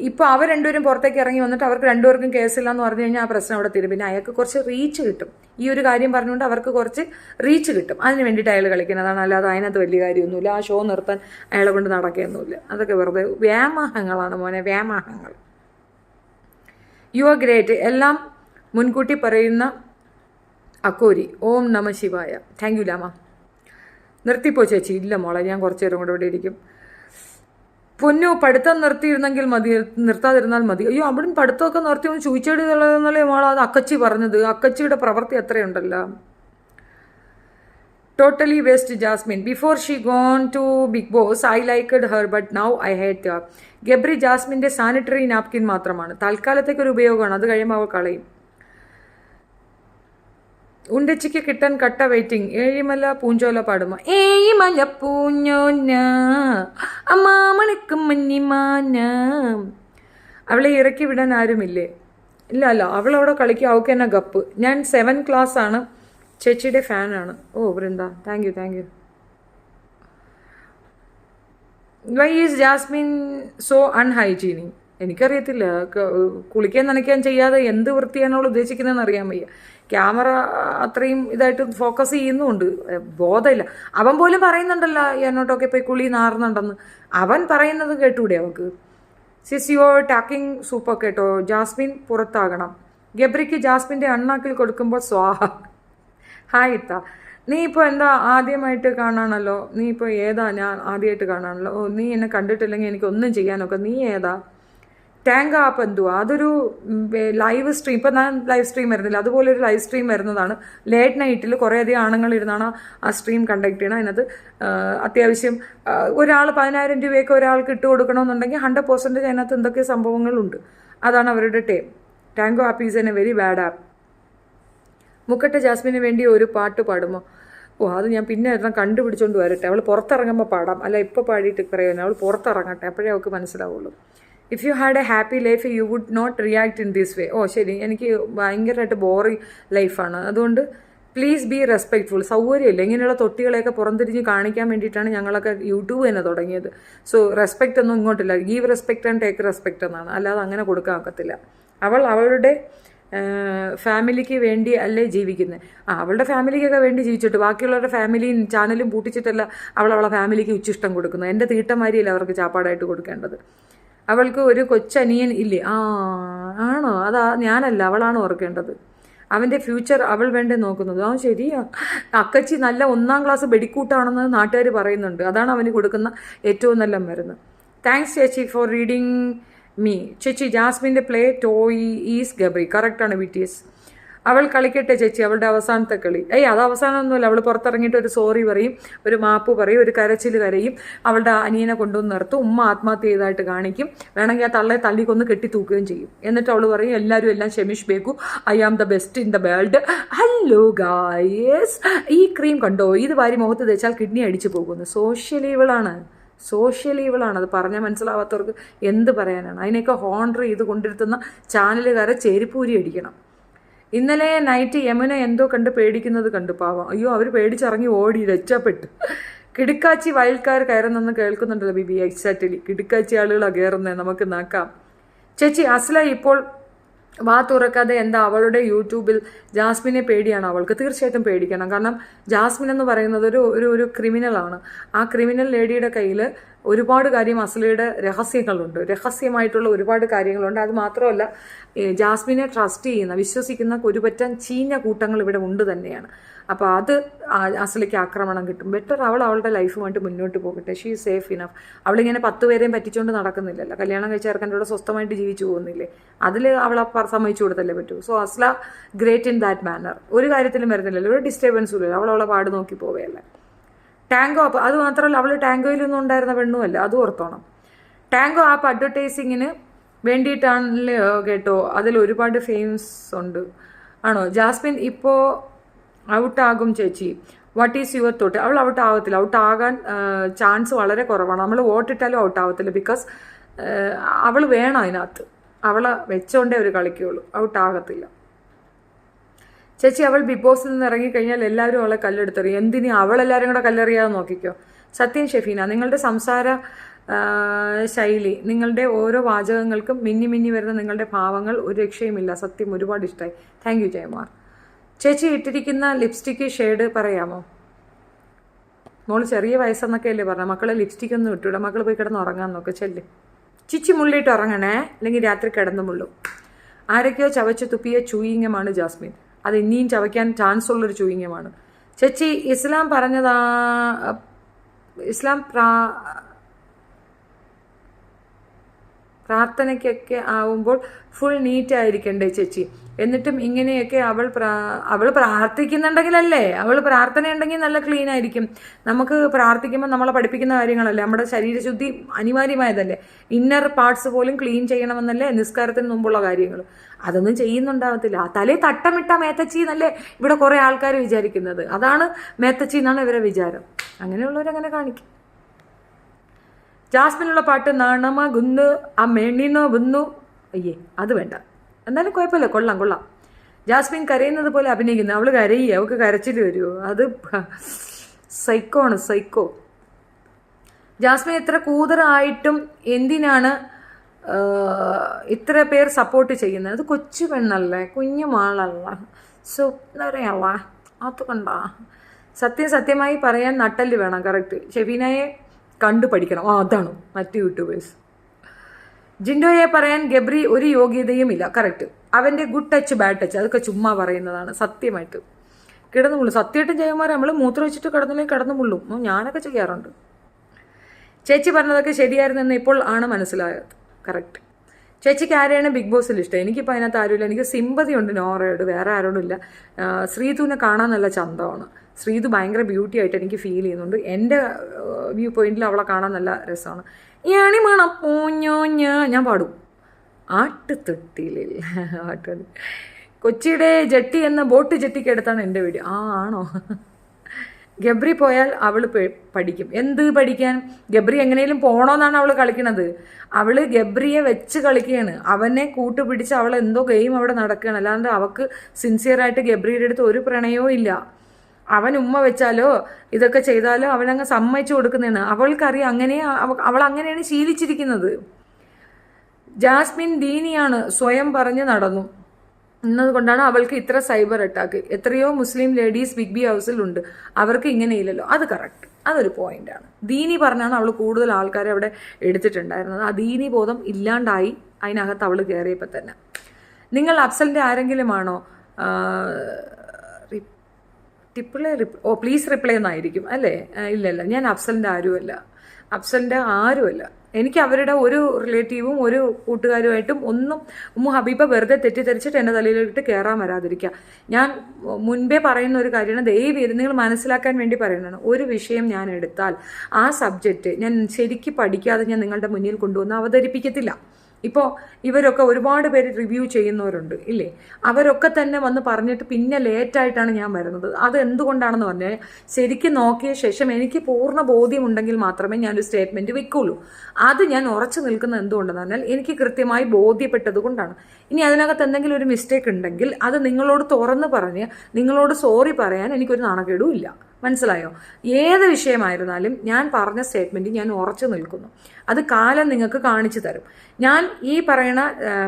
ഇപ്പോൾ അവർ രണ്ടുപേരും പുറത്തേക്ക് ഇറങ്ങി വന്നിട്ട് അവർക്ക് രണ്ടുപേർക്കും കേസില്ല എന്ന് പറഞ്ഞു കഴിഞ്ഞാൽ ആ പ്രശ്നം അവിടെ തീരും. പിന്നെ അയാൾക്ക് കുറച്ച് റീച്ച് കിട്ടും. ഈ ഒരു കാര്യം പറഞ്ഞുകൊണ്ട് അവർക്ക് കുറച്ച് റീച്ച് കിട്ടും. അതിന് വേണ്ടിയിട്ട് അയാൾ കളിക്കുന്നതാണ്. അല്ലാതെ അതിനകത്ത് വലിയ കാര്യമൊന്നുമില്ല. ആ ഷോ നിർത്താൻ അയാളെ കൊണ്ട് നടക്കുകയൊന്നുമില്ല. അതൊക്കെ വെറുതെ വ്യാമോഹങ്ങളാണ് മോനെ, വ്യാമോഹങ്ങൾ. You are great. എല്ലാം മുൻകൂട്ടി പറയുന്ന അക്കോരി. ഓം നമ ശിവായ. താങ്ക് യു ലാമ. നിർത്തിപ്പോ ചേച്ചി. ഇല്ല മോളെ, ഞാൻ കുറച്ചു നേരം കൂടെ ഇവിടെ ഇരിക്കും. പൊന്നു പഠിത്തം നിർത്തിയിരുന്നെങ്കിൽ മതി, നിർത്താതിരുന്നാൽ മതി. അയ്യോ അവിടുന്ന് പഠിത്തമൊക്കെ നിർത്തി ഒന്ന് ചൂച്ചെടിന്നുള്ളതെന്നല്ലേ മോളെ അത് അക്കച്ചി പറഞ്ഞത്. അക്കച്ചിയുടെ പ്രവൃത്തി എത്രയുണ്ടല്ലോ. Totally waste Jasmine. Before she gone to Big Boss I liked her but now I hate her. Gabri ജാസ്മിൻ്റെ സാനിറ്ററി നാപ്കിൻ മാത്രമാണ്. തൽക്കാലത്തേക്കൊരു ഉപയോഗമാണ്. അത് കഴിയുമ്പോൾ അവൾ കളയും. ഉണ്ടച്ചിക്ക് കിട്ടാൻ കട്ട വെയിറ്റിംഗ്. ഏഴിമല പൂഞ്ചോല പാടുമോ? ഏഴിമല പൂഞ്ഞോന അമ്മാമണിക്കും മഞ്ഞിമാന. അവളെ ഇറക്കി വിടാൻ ആരുമില്ലേ? ഇല്ല അവളവിടെ കളിക്കുക. അവൾക്ക് തന്നെ ഗപ്പ്. ഞാൻ 7th ക്ലാസ് ആണ്. ചേച്ചിയുടെ ഫാനാണ്. ഓ Vrinda, thank you. Why is Jasmine so unhygienic? എനിക്കറിയത്തില്ല. കുളിക്കാൻ നനയ്ക്കാൻ ചെയ്യാതെ എന്ത് വൃത്തിയാണ് അവൾ ഉദ്ദേശിക്കുന്നതെന്ന് അറിയാൻ വയ്യ. ക്യാമറ അത്രയും ഇതായിട്ട് ഫോക്കസ് ചെയ്യുന്നുമുണ്ട്. ബോധമില്ല. അവൻ പോലും പറയുന്നുണ്ടല്ലോ എന്നോട്ടൊക്കെ പോയി കുളി നാറുന്നുണ്ടെന്ന്. അവൻ പറയുന്നത് കേട്ടൂടെ അവൾക്ക്? സിസ് യുവർ ടാക്കിംഗ് സൂപ്പർ കേട്ടോ. ജാസ്മിൻ പുറത്താകണം. ഗബ്രിക്ക് ജാസ്മിൻ്റെ അണ്ണാക്കിൽ കൊടുക്കുമ്പോൾ സ്വാഹ. ഹായ് ഇത്ത. നീ ഇപ്പോൾ എന്താ ആദ്യമായിട്ട് കാണാണല്ലോ? നീ ഇപ്പോൾ ഏതാ? ഞാൻ ആദ്യമായിട്ട് കാണാണല്ലോ. ഓ നീ എന്നെ കണ്ടിട്ടില്ലെങ്കിൽ എനിക്കൊന്നും ചെയ്യാനൊക്കെ. നീ ഏതാ? ടാങ്ക് ആപ്പ് എന്തുവാ? അതൊരു ലൈവ് സ്ട്രീം. ഇപ്പം ഞാൻ ലൈവ് സ്ട്രീം വരുന്നില്ല, അതുപോലെ ഒരു ലൈവ് സ്ട്രീം വരുന്നതാണ്. ലേറ്റ് നൈറ്റിൽ കുറേയധികം ആണുങ്ങളിരുന്നാണ് ആ സ്ട്രീം കണ്ടക്ട് ചെയ്യണം. അതിനകത്ത് അത്യാവശ്യം ഒരാൾ 10,000 രൂപയൊക്കെ ഒരാൾക്ക് ഇട്ട് കൊടുക്കണമെന്നുണ്ടെങ്കിൽ 100% അതിനകത്ത് എന്തൊക്കെ സംഭവങ്ങളുണ്ട്. അതാണ് അവരുടെ Tango app is an a very bad app. മുക്കട്ടെ ജാസ്മിന് വേണ്ടി ഒരു പാട്ട് പാടുമോ? ഓ അത് ഞാൻ പിന്നെ കണ്ടുപിടിച്ചോണ്ട് വരട്ടെ. അവൾ പുറത്തിറങ്ങുമ്പോൾ പാടാം. അല്ല ഇപ്പോൾ പാടിയിട്ട് പറയുന്നത്. അവൾ പുറത്തിറങ്ങട്ടെ, അപ്പോഴേ അവൾക്ക് മനസ്സിലാവുള്ളൂ. If you had a happy life you would not react in this way. ഓ ശരി, എനിക്ക് ഭയങ്കരമായിട്ട് ബോറിങ് ലൈഫാണ്. അതുകൊണ്ട് പ്ലീസ് ബി റെസ്പെക്ട്ഫുൾ. സൗകര്യമില്ല ഇങ്ങനെയുള്ള തൊട്ടികളെയൊക്കെ പുറംതിരിഞ്ഞ് കാണിക്കാൻ വേണ്ടിയിട്ടാണ് ഞങ്ങളൊക്കെ യൂട്യൂബ് തന്നെ തുടങ്ങിയത്. സോ റെസ്പെക്റ്റ് ഒന്നും ഇങ്ങോട്ടില്ല. Give respect and take respect എന്നാണ്. അല്ലാതെ അങ്ങനെ കൊടുക്കാൻ ഒക്കത്തില്ല. അവളുടെ ഫാമിലിക്ക് വേണ്ടി അല്ലേ ജീവിക്കുന്നത്. അവളുടെ ഫാമിലിക്കൊക്കെ വേണ്ടി ജീവിച്ചിട്ട് ബാക്കിയുള്ളവരുടെ ഫാമിലിയും ചാനലും പൂട്ടിച്ചിട്ടല്ല അവളെ ഫാമിലിക്ക് ഉച്ചിഷ്ടം കൊടുക്കുന്നത്. എൻ്റെ തീട്ടമാരിയല്ല അവർക്ക് ചാപ്പാടായിട്ട് കൊടുക്കേണ്ടത്. അവൾക്ക് ഒരു കൊച്ചനിയൻ ഇല്ലേ? ആണോ? അതാ ഞാനല്ല, അവളാണ് ഓർക്കേണ്ടത്. അവൻ്റെ ഫ്യൂച്ചർ അവൾ വേണ്ടേ നോക്കുന്നത്. ശരിയാ. അക്കച്ചി നല്ല 1ാം ക്ലാസ് വെടിക്കൂട്ടാണെന്ന് നാട്ടുകാർ പറയുന്നുണ്ട്. അതാണ് അവന് കൊടുക്കുന്ന ഏറ്റവും നല്ല മരുന്ന്. താങ്ക്സ് ചേച്ചി ഫോർ റീഡിങ് മീ. ചേച്ചി ജാസ്മിൻ്റെ പ്ലേ ടോയ് ഈസ് ഗബ്രി. കറക്റ്റാണ് BTS. അവൾ കളിക്കട്ടെ ചേച്ചി, അവളുടെ അവസാനത്തെ കളി. അത് അവസാനമൊന്നുമല്ല. അവൾ പുറത്തിറങ്ങിയിട്ട് ഒരു സോറി പറയും, ഒരു മാപ്പ് പറയും, ഒരു കരച്ചിൽ കരയും. അവളുടെ അനിയനെ കൊണ്ടുവന്ന് നിർത്തും. ഉമ്മ ആത്മഹത്യ ചെയ്തതായിട്ട് കാണിക്കും. വേണമെങ്കിൽ ആ തള്ളയെ തള്ളിക്കൊന്ന് കെട്ടി തൂക്കുകയും ചെയ്യും. എന്നിട്ട് അവൾ പറയും എല്ലാവരും എല്ലാം ക്ഷമിഷ്ബേക്കു, I am the best in the world. Hello guys, ഈ ക്രീം കണ്ടോ? ഇത് വാരി മുഖത്ത് തേച്ചാൽ കിഡ്നി അടിച്ചു പോകുന്നു. സോഷ്യൽ ഈവിളാണ്. അത് പറഞ്ഞാൽ മനസ്സിലാവാത്തവർക്ക് എന്ത് പറയാനാണ്? അതിനെയൊക്കെ ഹോണർ ചെയ്ത് കൊണ്ടിരുത്തുന്ന ചാനലുകാരെ ചെരുപ്പൂരി അടിക്കണം. ഇന്നലെ നൈറ്റ് യമുന എന്തോ കണ്ട് പേടിക്കുന്നത് കണ്ടു. പാവം. അയ്യോ അവർ പേടിച്ചിറങ്ങി ഓടി രക്ഷപ്പെട്ടു. കിടുക്കാച്ചി വയൽക്കാർ കയറുന്നെന്ന് കേൾക്കുന്നുണ്ടല്ലോ ബിബി. എക്സാക്ട്ലി, കിടുക്കാച്ചി ആളുകളാണ് കയറുന്നത്. നമുക്ക് നോക്കാം. ചേച്ചി അസ്ല ഇപ്പോൾ വാ തുറക്കാതെ എന്താ? അവളുടെ യൂട്യൂബിൽ ജാസ്മിനെ പേടിയാണ് അവൾക്ക്. തീർച്ചയായിട്ടും പേടിക്കണം. കാരണം ജാസ്മിൻ എന്ന് പറയുന്നത് ഒരു ക്രിമിനലാണ്. ആ ക്രിമിനൽ ലേഡിയുടെ കയ്യിൽ ഒരുപാട് കാര്യം അസ്ലയുടെ രഹസ്യങ്ങളുണ്ട്, രഹസ്യമായിട്ടുള്ള ഒരുപാട് കാര്യങ്ങളുണ്ട്. അത് മാത്രമല്ല, ജാസ്മിനെ ട്രസ്റ്റ് ചെയ്യുന്ന, വിശ്വസിക്കുന്ന ഒരുപറ്റം ചീഞ്ഞ കൂട്ടങ്ങൾ ഇവിടെ ഉണ്ട് തന്നെയാണ്. അപ്പോൾ അത് അസ്ലയ്ക്ക് ആക്രമണം കിട്ടും. ബെറ്റർ അവൾ അവളുടെ ലൈഫുമായിട്ട് മുന്നോട്ട് പോകട്ടെ. She is safe enough. അവളിങ്ങനെ 10 പേരെയും പറ്റിച്ചുകൊണ്ട് നടക്കുന്നില്ലല്ലോ. കല്യാണം കഴിച്ച ചെറുക്കൻ്റെ കൂടെ സ്വസ്ഥമായിട്ട് ജീവിച്ചു പോകുന്നില്ലേ? അതിൽ അവളെ സമ്മതിച്ചു കൊടുത്തല്ലേ പറ്റൂ. സോ അസ്ല ഗ്രേറ്റ് ഇൻ ദാറ്റ് മാനർ. ഒരു കാര്യത്തിലും വരുന്നില്ലല്ലോ, ഒരു ഡിസ്റ്റർബൻസും ഇല്ല. അവളവളെ പാട് നോക്കി പോവുകയല്ലേ. ടാങ്കോ ആപ്പ്, അത് മാത്രമല്ല അവൾ ടാങ്കോയിലൊന്നും ഉണ്ടായിരുന്ന പെണ്ണുമല്ല, അതും ഓർത്തോണം. ടാങ്കോ ആപ്പ് അഡ്വർടൈസിങ്ങിന് വേണ്ടിയിട്ടാണല്ലോ കേട്ടോ. അതിൽ ഒരുപാട് ഫെയിംസ് ഉണ്ട്. ആണോ? ജാസ്മിൻ ഇപ്പോൾ ഔട്ടാകും ചേച്ചി. What is your thought? അവൾ ഔട്ട് ആവത്തില്ല. ഔട്ട് ആകാൻ ചാൻസ് വളരെ കുറവാണ്. നമ്മൾ വോട്ടിട്ടാലും ഔട്ട് ആവത്തില്ല. ബിക്കോസ് അവൾ വേണം അതിനകത്ത്. അവളെ വെച്ചോണ്ടേ അവർ കളിക്കുകയുള്ളൂ. ഔട്ട് ആകത്തില്ല. ചേച്ചി അവൾ ബിഗ് ബോസിൽ നിന്ന് ഇറങ്ങിക്കഴിഞ്ഞാൽ എല്ലാവരും അവളെ കല്ലെടുത്തെറിയും. എന്തിന് അവളെല്ലാവരും കൂടെ കല്ലെറിയാതെ നോക്കിക്കോ. സത്യം ഷെഫീന, നിങ്ങളുടെ സംസാര ശൈലി, നിങ്ങളുടെ ഓരോ വാചകങ്ങൾക്കും മിന്നി മിന്നി വരുന്ന നിങ്ങളുടെ ഭാവങ്ങൾ ഒരു രക്ഷയുമില്ല. സത്യം ഒരുപാട് ഇഷ്ടമായി. താങ്ക് യു ജയമാർ. ചേച്ചി ഇട്ടിരിക്കുന്ന ലിപ്സ്റ്റിക്ക് ഷെയ്ഡ് പറയാമോ? മോള് ചെറിയ വയസ്സെന്നൊക്കെ അല്ലേ പറഞ്ഞ. മക്കളെ ലിപ്സ്റ്റിക് ഒന്നും ഇട്ടൂടെ. മക്കൾ പോയി കിടന്ന് ഉറങ്ങാൻ നോക്ക്. ചെല്ല്. ചിച്ചി മുള്ളിയിട്ട് ഉറങ്ങണേ, അല്ലെങ്കിൽ രാത്രി കിടന്നു മുള്ളും. ആരൊക്കെയോ ചവച്ച് തുപ്പിയ ചൂയിങ്ങമാണ് ജാസ്മിൻ. അത് ഇനിയും ചവയ്ക്കാൻ ചാൻസ് ഉള്ളൊരു ചൂയിങ്ങമാണ്. ചേച്ചി ഇസ്ലാം പറഞ്ഞതാ, ഇസ്ലാം പ്രാർത്ഥനയ്ക്കൊക്കെ ആവുമ്പോൾ ഫുൾ നീറ്റ് ആയിരിക്കണ്ടേ ചേച്ചി? എന്നിട്ടും ഇങ്ങനെയൊക്കെ അവൾ പ്രാർത്ഥിക്കുന്നുണ്ടെങ്കിലല്ലേ, അവൾ പ്രാർത്ഥന ഉണ്ടെങ്കിൽ നല്ല ക്ലീൻ ആയിരിക്കും. നമുക്ക് പ്രാർത്ഥിക്കുമ്പോൾ നമ്മളെ പഠിപ്പിക്കുന്ന കാര്യങ്ങളല്ലേ, നമ്മുടെ ശരീരശുദ്ധി അനിവാര്യമായതല്ലേ. ഇന്നർ പാർട്സ് പോലും ക്ലീൻ ചെയ്യണമെന്നല്ലേ നിസ്കാരത്തിന് മുമ്പുള്ള കാര്യങ്ങൾ. അതൊന്നും ചെയ്യുന്നുണ്ടാവത്തില്ല. തലേ തട്ടമിട്ട മേത്തച്ചി എന്നല്ലേ ഇവിടെ കുറേ ആൾക്കാർ വിചാരിക്കുന്നത്. അതാണ് മേത്തച്ചി എന്നാണ് ഇവരെ വിചാരം. അങ്ങനെയുള്ളവരങ്ങനെ കാണിക്കും. ജാസ്മിനുള്ള പാട്ട് നാണമ ഗുന്നു ആ മേണിനോ വന്നു. അയ്യേ, അത് വേണ്ട. എന്നാലും കുഴപ്പമില്ല, കൊള്ളാം. ജാസ്മിൻ കരയുന്നത് പോലെ അഭിനയിക്കുന്നത്. അവൾ കരയുക, അവൾക്ക് കരച്ചിൽ വരുമോ? അത് സൈക്കോ ആണ്, സൈക്കോ. ജാസ്മിൻ ഇത്ര കൂതറായിട്ടും എന്തിനാണ് ഇത്ര പേർ സപ്പോർട്ട് ചെയ്യുന്നത്? അത് കൊച്ചു പെണ്ണല്ലേ, കുഞ്ഞുമാളല്ല, സുന്ദരയല്ല. അത് കണ്ട സത്യമായി പറയാൻ നട്ടല് വേണം. കറക്റ്റ്. ഷെബീനയെ കണ്ടു പഠിക്കണം. അതാണ് മറ്റ് യൂട്യൂബേഴ്സ്. ജിൻഡോയെ പറയാൻ ഗബ്രി ഒരു യോഗ്യതയും ഇല്ല. കറക്റ്റ്. അവൻ്റെ ഗുഡ് ടച്ച് ബാഡ് ടച്ച് അതൊക്കെ ചുമ്മാ പറയുന്നതാണ്. സത്യമായിട്ട് കിടന്നു മുള്ളും. സത്യമായിട്ടും ജയമാരെ നമ്മൾ മൂത്രം വെച്ചിട്ട് കിടന്നില്ലെങ്കിൽ കിടന്നു മുള്ളും. ഞാനൊക്കെ ചെയ്യാറുണ്ട്. ചേച്ചി പറഞ്ഞതൊക്കെ ശരിയായിരുന്നെന്ന് ഇപ്പോൾ ആണ് മനസ്സിലായത്. കറക്റ്റ്. ചേച്ചിക്ക് ആരെയാണ് ബിഗ് ബോസിൽ ഇഷ്ടം? എനിക്കിപ്പോൾ അതിനകത്ത് ആരുമില്ല. എനിക്ക് സിമ്പതി ഉണ്ട് നോറയോട്, വേറെ ആരോടും ഇല്ല. ശ്രീതുവിനെ കാണാൻ നല്ല ചന്തമാണ്. ശ്രീതു ഭയങ്കര ബ്യൂട്ടി ആയിട്ട് എനിക്ക് ഫീൽ ചെയ്യുന്നുണ്ട്. എൻ്റെ വ്യൂ പോയിന്റിൽ അവളെ കാണാൻ നല്ല രസമാണ്. ഞാണി മണം പൂഞ്ഞോ ഞാൻ പാടും. ആട്ടുതൊട്ടിയിലില്ല ആട്ടു. കൊച്ചിയുടെ ജെട്ടി എന്ന ബോട്ട് ജെട്ടിക്കടുത്താണ് എൻ്റെ വീഡിയോ. ആണോ? ഗബ്രി പോയാൽ അവൾ പഠിക്കും. എന്ത് പഠിക്കാൻ? ഗബ്രി എങ്ങനെയും പോകണമെന്നാണ് അവൾ കളിക്കണത്. അവൾ ഗബ്രിയെ വെച്ച് കളിക്കുകയാണ്. അവനെ കൂട്ടുപിടിച്ച് അവൾ എന്തോ ഗെയിം അവിടെ നടക്കുകയാണ്. അല്ലാണ്ട് അവൾക്ക് സിൻസിയറായിട്ട് ഗബ്രിയുടെ അടുത്ത് ഒരു പ്രണയവും ഇല്ല. അവൻ ഉമ്മ വെച്ചാലോ ഇതൊക്കെ ചെയ്താലോ അവനങ്ങ് സമ്മതിച്ചു കൊടുക്കുന്നതാണ്. അവൾക്കറിയാം, അവൾ അങ്ങനെയാണ് ശീലിച്ചിരിക്കുന്നത്. ജാസ്മിൻ ദീനിയാണ്, സ്വയം പറഞ്ഞ് നടന്നു എന്നതുകൊണ്ടാണ് അവൾക്ക് ഇത്ര സൈബർ അറ്റാക്ക്. എത്രയോ മുസ്ലിം ലേഡീസ് ബിഗ് ബി ഹൗസിലുണ്ട്, അവർക്ക് ഇങ്ങനെയില്ലല്ലോ. അത് കറക്റ്റ്, അതൊരു പോയിന്റാണ്. ദീനി പറഞ്ഞാണ് അവൾ കൂടുതൽ ആൾക്കാരെ അവിടെ എടുത്തിട്ടുണ്ടായിരുന്നത്. ആ ദീനി ബോധം ഇല്ലാണ്ടായി അതിനകത്ത് അവൾ കയറിയപ്പോൾ തന്നെ. നിങ്ങൾ അഫ്സലിൻ്റെ ആരെങ്കിലും ആണോ? പ്ലീസ് റിപ്ലൈ എന്നായിരിക്കും അല്ലേ? ഇല്ലല്ല, ഞാൻ അഫ്സലിൻ്റെ ആരുമല്ല. എനിക്ക് അവരുടെ ഒരു റിലേറ്റീവും ഒരു കൂട്ടുകാരുമായിട്ടും ഒന്നും ഹബീബ വെറുതെ തെറ്റിദ്ധരിച്ചിട്ട് എൻ്റെ തലയിലിട്ട് കയറാൻ വരാതിരിക്കുക. ഞാൻ മുൻപേ പറയുന്ന ഒരു കാര്യമാണ്, ദയവ് നിങ്ങൾ മനസ്സിലാക്കാൻ വേണ്ടി പറയുന്നതാണ്. ഒരു വിഷയം ഞാൻ എടുത്താൽ ആ സബ്ജക്റ്റ് ഞാൻ ശരിക്കും പഠിക്കാതെ ഞാൻ നിങ്ങളുടെ മുന്നിൽ കൊണ്ടുവന്ന് അവതരിപ്പിക്കത്തില്ല. ഇപ്പോൾ ഇവരൊക്കെ ഒരുപാട് പേര് റിവ്യൂ ചെയ്യുന്നവരുണ്ട് ഇല്ലേ? അവരൊക്കെ തന്നെ വന്ന് പറഞ്ഞിട്ട് പിന്നെ ലേറ്റായിട്ടാണ് ഞാൻ വരുന്നത്. അത് എന്തുകൊണ്ടാണെന്ന് പറഞ്ഞാൽ ശരിക്കും നോക്കിയ ശേഷം എനിക്ക് പൂർണ്ണ ബോധ്യമുണ്ടെങ്കിൽ മാത്രമേ ഞാനൊരു സ്റ്റേറ്റ്മെൻറ്റ് വെക്കുള്ളൂ. അത് ഞാൻ ഉറച്ചു നിൽക്കുന്നത് എന്തുകൊണ്ടെന്ന് പറഞ്ഞാൽ എനിക്ക് കൃത്യമായി ബോധ്യപ്പെട്ടത് കൊണ്ടാണ്. ഇനി അതിനകത്ത് എന്തെങ്കിലും ഒരു മിസ്റ്റേക്ക് ഉണ്ടെങ്കിൽ അത് നിങ്ങളോട് തുറന്ന് പറഞ്ഞ് നിങ്ങളോട് സോറി പറയാൻ എനിക്കൊരു നാണക്കേടും ഇല്ല. മനസ്സിലായോ? ഏത് വിഷയമായിരുന്നാലും ഞാൻ പറഞ്ഞ സ്റ്റേറ്റ്മെൻറ്റ് ഞാൻ ഉറച്ചു നിൽക്കുന്നു. അത് കാലം നിങ്ങൾക്ക് കാണിച്ചു തരും. ഞാൻ ഈ പറയണ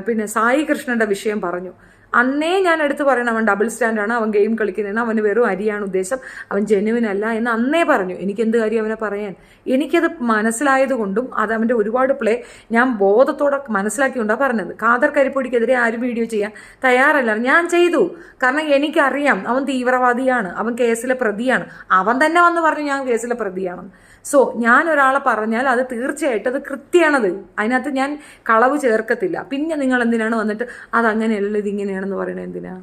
പിന്നെ സായി കൃഷ്ണന്റെ വിഷയം പറഞ്ഞു. അന്നേ ഞാൻ എടുത്ത് പറയണം, അവൻ ഡബിൾ സ്റ്റാൻഡാണ്, അവൻ ഗെയിം കളിക്കുന്നതെന്ന്, അവന് വെറും അരിയാണ് ഉദ്ദേശം, അവൻ ജെന്യുവിൻ അല്ല എന്ന് അന്നേ പറഞ്ഞു. എനിക്കെന്ത് കാര്യം അവനെ പറയാൻ? എനിക്കത് മനസ്സിലായതുകൊണ്ടും അത് അവൻ്റെ ഒരുപാട് പ്ലേ ഞാൻ ബോധത്തോടെ മനസ്സിലാക്കിക്കൊണ്ടാണ് പറഞ്ഞത്. ഖാദർ കരിപ്പൊടിക്കെതിരെ ആരും വീഡിയോ ചെയ്യാൻ തയ്യാറല്ല, ഞാൻ ചെയ്തു. കാരണം എനിക്കറിയാം അവൻ തീവ്രവാദിയാണ്, അവൻ കേസിലെ പ്രതിയാണ്. അവൻ തന്നെ വന്ന് പറഞ്ഞു ഞാൻ കേസിലെ പ്രതിയാണെന്ന്. സോ ഞാൻ ഒരാളെ പറഞ്ഞാൽ അത് തീർച്ചയായിട്ടും അത് കൃത്യമാണത്, അതിനകത്ത് ഞാൻ കളവ് ചേർക്കത്തില്ല. പിന്നെ നിങ്ങൾ എന്തിനാണ് വന്നിട്ട് അതങ്ങനെയല്ല ഇതിങ്ങനെയാണെന്ന് പറയണത്? എന്തിനാ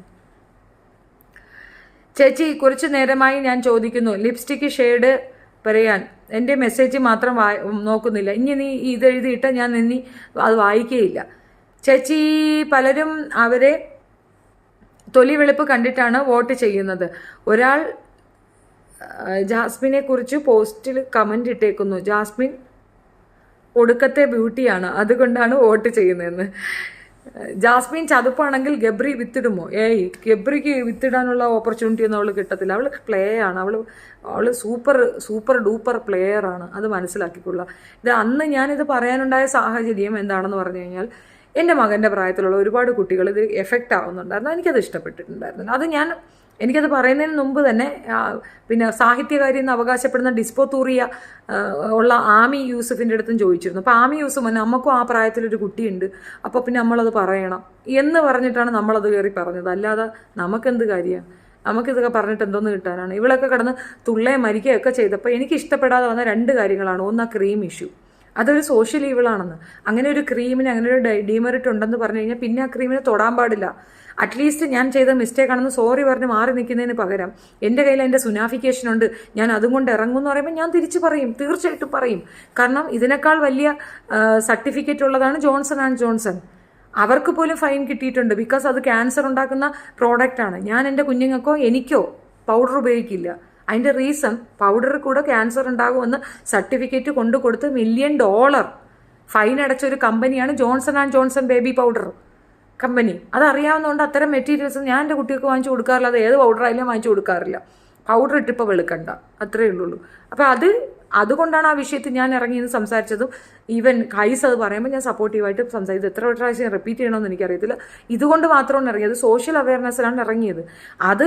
ചേച്ചി? കുറച്ചു നേരമായി ഞാൻ ചോദിക്കുന്നു ലിപ്സ്റ്റിക്ക് ഷെയ്ഡ് പറയാൻ, എൻ്റെ മെസ്സേജ് മാത്രം നോക്കുന്നില്ല. ഇനി നീ ഇതെഴുതിയിട്ട് ഞാൻ ഇനി അത് വായിക്കുകയില്ല. ചേച്ചി, പലരും അവരെ തൊലി വെളുപ്പ് കണ്ടിട്ടാണ് വോട്ട് ചെയ്യുന്നത്. ഒരാൾ ജാസ്മിനെ കുറിച്ച് പോസ്റ്റിൽ കമൻ്റ് ഇട്ടേക്കുന്നു, ജാസ്മിൻ ഒടുക്കത്തെ ബ്യൂട്ടിയാണ്, അതുകൊണ്ടാണ് വോട്ട് ചെയ്യുന്നതെന്ന്. ജാസ്മിൻ ചതുപ്പാണെങ്കിൽ ഗബ്രി വിത്തിടുമോ? ഗബ്രിക്ക് വിത്തിടാനുള്ള ഓപ്പർച്യൂണിറ്റി ഒന്നും അവൾ കിട്ടത്തില്ല. അവൾ പ്ലേ ആണ്, അവൾ സൂപ്പർ ഡൂപ്പർ പ്ലെയർ ആണ്, അത് മനസ്സിലാക്കിക്കൊള്ളുക. ഇത് അന്ന് ഞാനിത് പറയാനുണ്ടായ സാഹചര്യം എന്താണെന്ന് പറഞ്ഞു കഴിഞ്ഞാൽ, എൻ്റെ മകൻ്റെ പ്രായത്തിലുള്ള ഒരുപാട് കുട്ടികൾ ഇത് എഫക്റ്റ് ആവുന്നുണ്ടായിരുന്നു. എനിക്കത് ഇഷ്ടപ്പെട്ടിട്ടുണ്ടായിരുന്നു. അത് എനിക്കത് പറയുന്നതിന് മുമ്പ് തന്നെ പിന്നെ സാഹിത്യകാരി എന്ന് അവകാശപ്പെടുന്ന ഡിസ്പോത്തൂറിയ ഉള്ള ആമി യൂസഫിൻ്റെ അടുത്തും ചോദിച്ചിരുന്നു. അപ്പോൾ ആമി യൂസഫ് തന്നെ നമുക്കും ആ പ്രായത്തിലൊരു കുട്ടിയുണ്ട്, അപ്പോൾ പിന്നെ നമ്മളത് പറയണം എന്ന് പറഞ്ഞിട്ടാണ് നമ്മളത് കയറി പറഞ്ഞത്. അല്ലാതെ നമുക്കെന്ത് കാര്യമാണ്? നമുക്കിതൊക്കെ പറഞ്ഞിട്ട് എന്തോന്ന് കിട്ടാനാണ്? ഇവളൊക്കെ കിടന്ന് തുള്ളയെ മരിക്കുകയൊക്കെ ചെയ്തപ്പോൾ എനിക്ക് ഇഷ്ടപ്പെടാതെ വന്ന രണ്ട് കാര്യങ്ങളാണ്. ഒന്ന്, ആ ക്രീം ഇഷ്യൂ, അതൊരു സോഷ്യൽ ഈവിളാണെന്ന്. അങ്ങനെ ഒരു ക്രീമിന് അങ്ങനെ ഒരു ഡീമെറിറ്റ് ഉണ്ടെന്ന് പറഞ്ഞു കഴിഞ്ഞാൽ പിന്നെ ആ ക്രീമിനെ തൊടാൻ പാടില്ല. അറ്റ്ലീസ്റ്റ് ഞാൻ ചെയ്ത മിസ്റ്റേക്ക് ആണെന്ന് സോറി പറഞ്ഞ് മാറി നിൽക്കുന്നതിന് പകരം എൻ്റെ കയ്യിൽ എൻ്റെ സുനാഫിക്കേഷൻ ഉണ്ട്, ഞാൻ അതും കൊണ്ട് ഇറങ്ങും എന്ന് പറയുമ്പോൾ ഞാൻ തിരിച്ച് പറയും, തീർച്ചയായിട്ടും പറയും. കാരണം ഇതിനേക്കാൾ വലിയ സർട്ടിഫിക്കറ്റ് ഉള്ളതാണ് ജോൺസൺ ആൻഡ് ജോൺസൺ. അവർക്ക് പോലും ഫൈൻ കിട്ടിയിട്ടുണ്ട്, ബിക്കോസ് അത് ക്യാൻസർ ഉണ്ടാക്കുന്ന പ്രോഡക്റ്റാണ്. ഞാൻ എൻ്റെ കുഞ്ഞുങ്ങൾക്കോ എനിക്കോ പൗഡർ ഉപയോഗിക്കില്ല. അതിൻ്റെ റീസൺ പൗഡറിൽ കൂടെ ക്യാൻസർ ഉണ്ടാകുമെന്ന് സർട്ടിഫിക്കറ്റ് കൊണ്ടു കൊടുത്ത് $1 മില്യൺ ഫൈൻ അടച്ച ഒരു കമ്പനിയാണ് Johnson and Johnson baby powder company. അതറിയാവുന്നതുകൊണ്ട് അത്തരം മെറ്റീരിയൽസ് ഞാൻ എൻ്റെ കുട്ടികൾക്ക് വാങ്ങിച്ചു കൊടുക്കാറില്ല. അത് ഏത് പൗഡറായാലും വാങ്ങിച്ചു കൊടുക്കാറില്ല. പൗഡർ ഇട്ടിപ്പോൾ വെളുക്കണ്ട, അത്രയേ ഉള്ളൂ. അപ്പോൾ അതുകൊണ്ടാണ് ആ വിഷയത്തിൽ ഞാൻ ഇറങ്ങിയെന്ന് സംസാരിച്ചതും. ഈവൻ കൈസ് അത് പറയുമ്പോൾ ഞാൻ സപ്പോർട്ടീവായിട്ട് സംസാരിച്ചത്. എത്ര പ്രാവശ്യം റിപ്പീറ്റ് ചെയ്യണമെന്ന് എനിക്കറിയത്തില്ല. ഇതുകൊണ്ട് മാത്രമാണ് ഇറങ്ങിയത്, സോഷ്യൽ അവയർനെസ്സിലാണ് ഇറങ്ങിയത്. അത്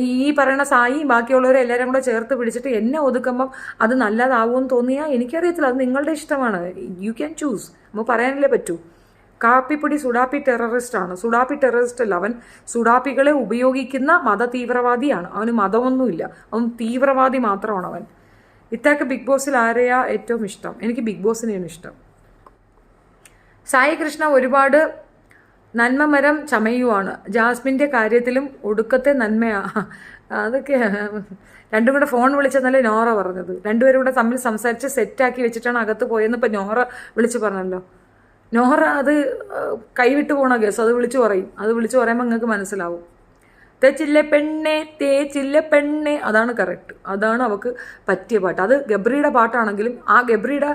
ഈ പറയുന്ന സായിയും ബാക്കിയുള്ളവരും എല്ലാവരും കൂടെ ചേർത്ത് പിടിച്ചിട്ട് എന്നെ ഒതുക്കുമ്പം അത് നല്ലതാവുമെന്ന് തോന്നിയാൽ എനിക്കറിയത്തില്ല, അത് നിങ്ങളുടെ ഇഷ്ടമാണ്. യു ക്യാൻ ചൂസ്, നമുക്ക് പറയാനല്ലേ പറ്റൂ. കാപ്പിപ്പൊടി സുഡാപ്പി ടെററിസ്റ്റാണ്. സുഡാപ്പി ടെററിസ്റ്റ് അല്ല, അവൻ സുഡാപ്പികളെ ഉപയോഗിക്കുന്ന മത തീവ്രവാദിയാണ്. അവന് മതമൊന്നുമില്ല, അവൻ തീവ്രവാദി മാത്രമാണ് അവൻ. ഇത്താക്ക് ബിഗ് ബോസിൽ ആരെയാ ഏറ്റവും ഇഷ്ടം? എനിക്ക് ബിഗ് ബോസിനെയാണ് ഇഷ്ടം. സായി കൃഷ്ണ ഒരുപാട് നന്മമരം ചമയുവാണ്. ജാസ്മിൻ്റെ കാര്യത്തിലും ഒടുക്കത്തെ നന്മയാ. അതൊക്കെ രണ്ടും കൂടെ ഫോൺ വിളിച്ചെന്നല്ലേ നോറ പറഞ്ഞത്. രണ്ടുപേരും കൂടെ തമ്മിൽ സംസാരിച്ച് സെറ്റാക്കി വെച്ചിട്ടാണ് അകത്ത് പോയെന്ന് ഇപ്പം നോറ വിളിച്ച് പറഞ്ഞല്ലോ. നോറ അത് കൈവിട്ട് പോണ കേസ്, അത് വിളിച്ചു പറയും. അത് വിളിച്ചു പറയുമ്പോൾ നിങ്ങൾക്ക് മനസ്സിലാവും. തേച്ചില്ല പെണ്ണെ, അതാണ് കറക്റ്റ്, അതാണ് അവൾക്ക് പറ്റിയ പാട്ട്. അത് ഗബ്രിയുടെ പാട്ടാണെങ്കിലും ആ ഗബ്രിയുടെ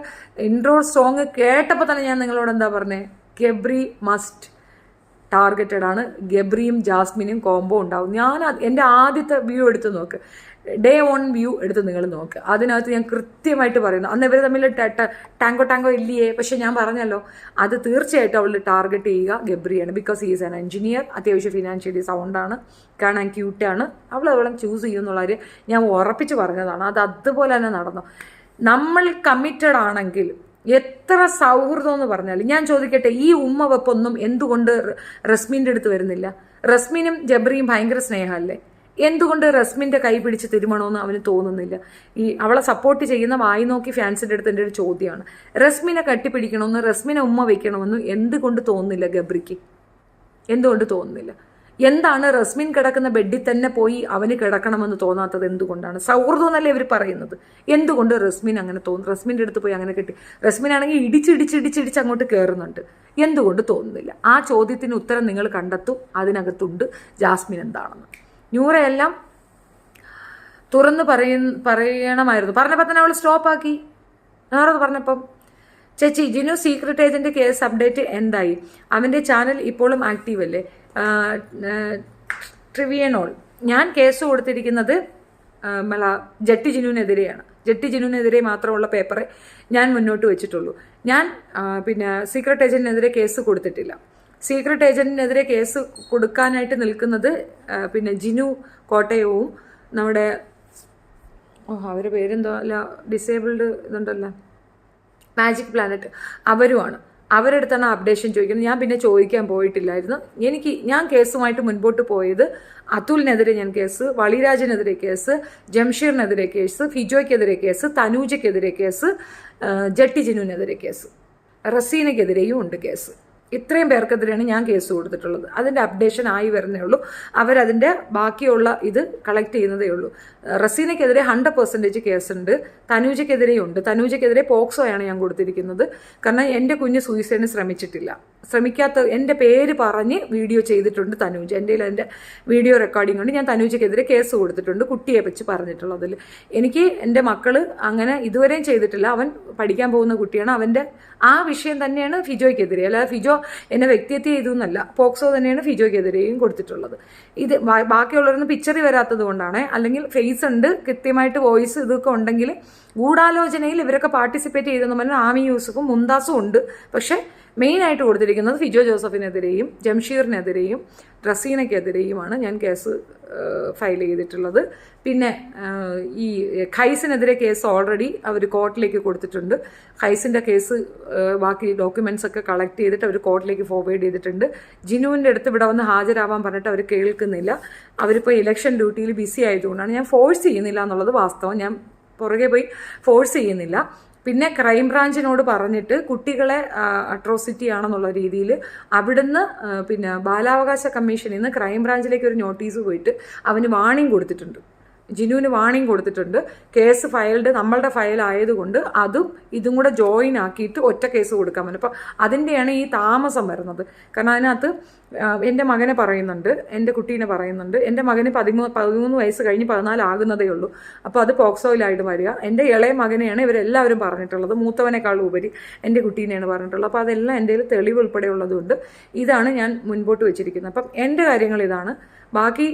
ഇൻട്രോ സോങ് കേട്ടപ്പോൾ തന്നെ ഞാൻ നിങ്ങളോട് എന്താ പറഞ്ഞേ, ഗബ്രി മസ്റ്റ് ടാർഗറ്റഡ് ആണ്. ഗബ്രിയും ജാസ്മിനും കോംബോ ഉണ്ടാവും. ഞാൻ എൻ്റെ ആദ്യത്തെ വ്യൂ എടുത്ത് നോക്ക്, ഡേ 1 വ്യൂ എടുത്ത് നിങ്ങൾ നോക്ക്. അതിനകത്ത് ഞാൻ കൃത്യമായിട്ട് പറയുന്നു, അന്ന് ഇവർ തമ്മിൽ ടാങ്കോ ഇല്ലയേ. പക്ഷെ ഞാൻ പറഞ്ഞല്ലോ, അത് തീർച്ചയായിട്ടും അവൾ ടാർഗറ്റ് ചെയ്യുക ഗബ്രിയാണ്. ബിക്കോസ് ഈസ് ആൻ എഞ്ചിനീയർ, അത്യാവശ്യം ഫിനാൻഷ്യലി സൗണ്ടാണ്, കാണാൻ ക്യൂട്ടാണ്. അവളെ ചൂസ് ചെയ്യുമെന്നുള്ളവർ ഞാൻ ഉറപ്പിച്ച് പറഞ്ഞതാണ്. അത് അതുപോലെ തന്നെ നടന്നു. നമ്മൾ കമ്മിറ്റഡ് ആണെങ്കിൽ എത്ര സൗഹൃദം എന്ന് പറഞ്ഞാൽ, ഞാൻ ചോദിക്കട്ടെ, ഈ ഉമ്മ വെപ്പൊന്നും എന്തുകൊണ്ട് റസ്മിൻ്റെ അടുത്ത് വരുന്നില്ല? റസ്മിനും ജബ്രിയും ഭയങ്കര സ്നേഹമല്ലേ? എന്തുകൊണ്ട് റസ്മിൻ്റെ കൈ പിടിച്ച് തിരുമണമെന്ന് അവന് തോന്നുന്നില്ല? ഈ അവളെ സപ്പോർട്ട് ചെയ്യുന്ന വായി നോക്കി ഫാൻസിൻ്റെ അടുത്ത് എൻ്റെ ഒരു ചോദ്യമാണ്. റസ്മിനെ കട്ടിപ്പിടിക്കണമെന്ന്, റസ്മിനെ ഉമ്മ വയ്ക്കണമെന്ന് എന്തുകൊണ്ട് തോന്നുന്നില്ല ഗബ്രിക്ക്? എന്തുകൊണ്ട് തോന്നുന്നില്ല? എന്താണ് റസ്മിൻ കിടക്കുന്ന ബെഡിൽ തന്നെ പോയി അവന് കിടക്കണമെന്ന് തോന്നാത്തത് എന്തുകൊണ്ടാണ്? സൗഹൃദം എന്നല്ലേ ഇവർ പറയുന്നത്. എന്തുകൊണ്ട് റസ്മിൻ അങ്ങനെ തോന്നുന്നു? റസ്മിൻ്റെ അടുത്ത് പോയി അങ്ങനെ കിട്ടി. റസ്മിനാണെങ്കിൽ ഇടിച്ചിടിച്ച് അങ്ങോട്ട് കയറുന്നുണ്ട്. എന്തുകൊണ്ട് തോന്നുന്നില്ല? ആ ചോദ്യത്തിന് ഉത്തരം നിങ്ങൾ കണ്ടെത്തും. അതിനകത്തുണ്ട് ജാസ്മിൻ എന്താണെന്ന്. ന്യൂറയെല്ലാം തുറന്ന് പറയണമായിരുന്നു. പറഞ്ഞപ്പോൾ തന്നെ അവൾ സ്റ്റോപ്പാക്കി. വേറെ പറഞ്ഞപ്പം ചേച്ചി, Jinu secret agent case update എന്തായി? അവൻ്റെ ചാനൽ ഇപ്പോഴും ആക്റ്റീവ് അല്ലേ? ട്രിവിയനോൾ ഞാൻ കേസ് കൊടുത്തിരിക്കുന്നത് ജട്ടി ജിനുവിനെതിരെയാണ്. ജട്ടി ജിനുവിനെതിരെ മാത്രമുള്ള പേപ്പറെ ഞാൻ മുന്നോട്ട് വെച്ചിട്ടുള്ളൂ. ഞാൻ പിന്നെ സീക്രട്ട് ഏജന്റിനെതിരെ കേസ് കൊടുത്തിട്ടില്ല. സീക്രട്ട് ഏജന്റിനെതിരെ കേസ് കൊടുക്കാനായിട്ട് നിൽക്കുന്നത് പിന്നെ ജിനു കോട്ടയവും നമ്മുടെ അവരുടെ പേരെന്തോ അല്ല ഡിസേബിൾഡ് ഇതുണ്ടല്ലോ മാജിക് പ്ലാനറ്റ് അവരുമാണ്. അവരെടുത്താണ് അപ്ഡേഷൻ ചോദിക്കുന്നത്. ഞാൻ പിന്നെ ചോദിക്കാൻ പോയിട്ടില്ലായിരുന്നു. ഞാൻ കേസുമായിട്ട് മുൻപോട്ട് പോയത് അതുലിനെതിരെ ഞാൻ കേസ്, വളിരാജിനെതിരെ കേസ്, ജംഷീറിനെതിരെ കേസ്, ഫിജോയ്ക്കെതിരെ കേസ്, തനൂജയ്ക്കെതിരെ കേസ്, ജട്ടി ജിനുവിനെതിരെ കേസ്, റസീനയ്ക്കെതിരെയും ഉണ്ട് കേസ്. ഇത്രയും പേർക്കെതിരെയാണ് ഞാൻ കേസ് കൊടുത്തിട്ടുള്ളത്. അതിൻ്റെ അപ്ഡേഷൻ ആയി വരുന്നേ ഉള്ളൂ. അവരതിൻ്റെ ബാക്കിയുള്ള ഇത് കളക്ട് ചെയ്യുന്നതേ ഉള്ളൂ. റസീനയ്ക്കെതിരെ 100% കേസുണ്ട്. തനൂജയ്ക്കെതിരെയുണ്ട്. തനൂജയ്ക്കെതിരെ പോക്സോയാണ് ഞാൻ കൊടുത്തിരിക്കുന്നത്. കാരണം എൻ്റെ കുഞ്ഞ് സൂയിസൈഡിന് ശ്രമിക്കാത്ത എൻ്റെ പേര് പറഞ്ഞ് വീഡിയോ ചെയ്തിട്ടുണ്ട് തനൂജ. എൻ്റെ വീഡിയോ റെക്കോർഡിംഗ് കൊണ്ട് ഞാൻ തനൂജയ്ക്കെതിരെ കേസ് കൊടുത്തിട്ടുണ്ട്, കുട്ടിയെ വെച്ച് പറഞ്ഞിട്ടുള്ളതിൽ. എനിക്ക് എൻ്റെ മക്കൾ അങ്ങനെ ഇതുവരെയും ചെയ്തിട്ടില്ല. അവൻ പഠിക്കാൻ പോകുന്ന കുട്ടിയാണ്. അവൻ്റെ ആ വിഷയം തന്നെയാണ് ഫിജോയ്ക്കെതിരെ. അല്ലാതെ ഫിജോ എന്നെ വ്യക്തിഹത്യ ചെയ്തെന്നല്ല, പോക്സോ തന്നെയാണ് ഫിജോയ്ക്കെതിരെയും കൊടുത്തിട്ടുള്ളത്. ഇത് ബാക്കിയുള്ളവരൊന്നും പിക്ചറി വരാത്തത് കൊണ്ടാണ്. അല്ലെങ്കിൽ ഫേസ് ഉണ്ട്, കൃത്യമായിട്ട് വോയിസ് ഇതൊക്കെ ഉണ്ടെങ്കിൽ ഗൂഢാലോചനയിൽ ഇവരൊക്കെ പാർട്ടിസിപ്പേറ്റ് ചെയ്തെന്ന് പറഞ്ഞാൽ ആമി യൂസുഫും മുംതാസും ഉണ്ട്. പക്ഷേ മെയിനായിട്ട് കൊടുത്തിരിക്കുന്നത് ഫിജോ ജോസഫിനെതിരെയും ജംഷീറിനെതിരെയും റസീനയ്ക്കെതിരെയുമാണ് ഞാൻ കേസ് ഫയൽ ചെയ്തിട്ടുള്ളത്. പിന്നെ ഈ ഖൈസിനെതിരെ കേസ് ഓൾറെഡി അവർ കോർട്ടിലേക്ക് കൊടുത്തിട്ടുണ്ട്. ഖൈസിൻ്റെ കേസ് ബാക്കി ഡോക്യുമെൻറ്റ്സ് ഒക്കെ കളക്ട് ചെയ്തിട്ട് അവർ കോർട്ടിലേക്ക് ഫോർവേഡ് ചെയ്തിട്ടുണ്ട്. ജിനുവിൻ്റെ അടുത്ത് ഇവിടെ വന്ന് ഹാജരാവാൻ പറഞ്ഞിട്ട് അവർ കേൾക്കുന്നില്ല. അവരിപ്പോൾ ഇലക്ഷൻ ഡ്യൂട്ടിയിൽ ബിസി ആയതുകൊണ്ടാണ്. ഞാൻ ഫോഴ്സ് ചെയ്യുന്നില്ല എന്നുള്ളത് വാസ്തവം. ഞാൻ പുറകെ പോയി ഫോഴ്സ് ചെയ്യുന്നില്ല. പിന്നെ ക്രൈംബ്രാഞ്ചിനോട് പറഞ്ഞിട്ട് കുട്ടികളെ അട്രോസിറ്റി ആണെന്നുള്ള രീതിയിൽ അവിടുന്ന് പിന്നെ ബാലാവകാശ കമ്മീഷനിൽ നിന്ന് ക്രൈംബ്രാഞ്ചിലേക്ക് ഒരു നോട്ടീസ് പോയിട്ട് അവന് വാണിംഗ് കൊടുത്തിട്ടുണ്ട്. ജിനുവിന് വാണിംഗ് കൊടുത്തിട്ടുണ്ട്. കേസ് ഫയൽഡ് നമ്മളുടെ ഫയൽ ആയതുകൊണ്ട് അതും ഇതും കൂടെ ജോയിൻ ആക്കിയിട്ട് ഒറ്റ കേസ് കൊടുക്കാൻ പറ്റും. അപ്പോൾ അതിൻ്റെയാണ് ഈ താമസം വരുന്നത്. കാരണം അതിനകത്ത് എൻ്റെ മകനെ പറയുന്നുണ്ട്, എൻ്റെ കുട്ടീനെ പറയുന്നുണ്ട്. എൻ്റെ മകന് 13 വയസ്സ് കഴിഞ്ഞ് 14 ആകുന്നതേ ഉള്ളൂ. അപ്പോൾ അത് പോക്സോയിലായിട്ട് വരിക. എൻ്റെ ഇളയ മകനെയാണ് ഇവരെല്ലാവരും പറഞ്ഞിട്ടുള്ളത്. മൂത്തവനേക്കാളും ഉപരി എൻ്റെ കുട്ടീനെയാണ് പറഞ്ഞിട്ടുള്ളത്. അപ്പോൾ അതെല്ലാം എൻ്റെ തെളിവ് ഉൾപ്പെടെ ഉള്ളതുകൊണ്ട് ഇതാണ് ഞാൻ മുൻപോട്ട് വെച്ചിരിക്കുന്നത്. അപ്പം എൻ്റെ കാര്യങ്ങൾ ഇതാണ്. ബാക്കി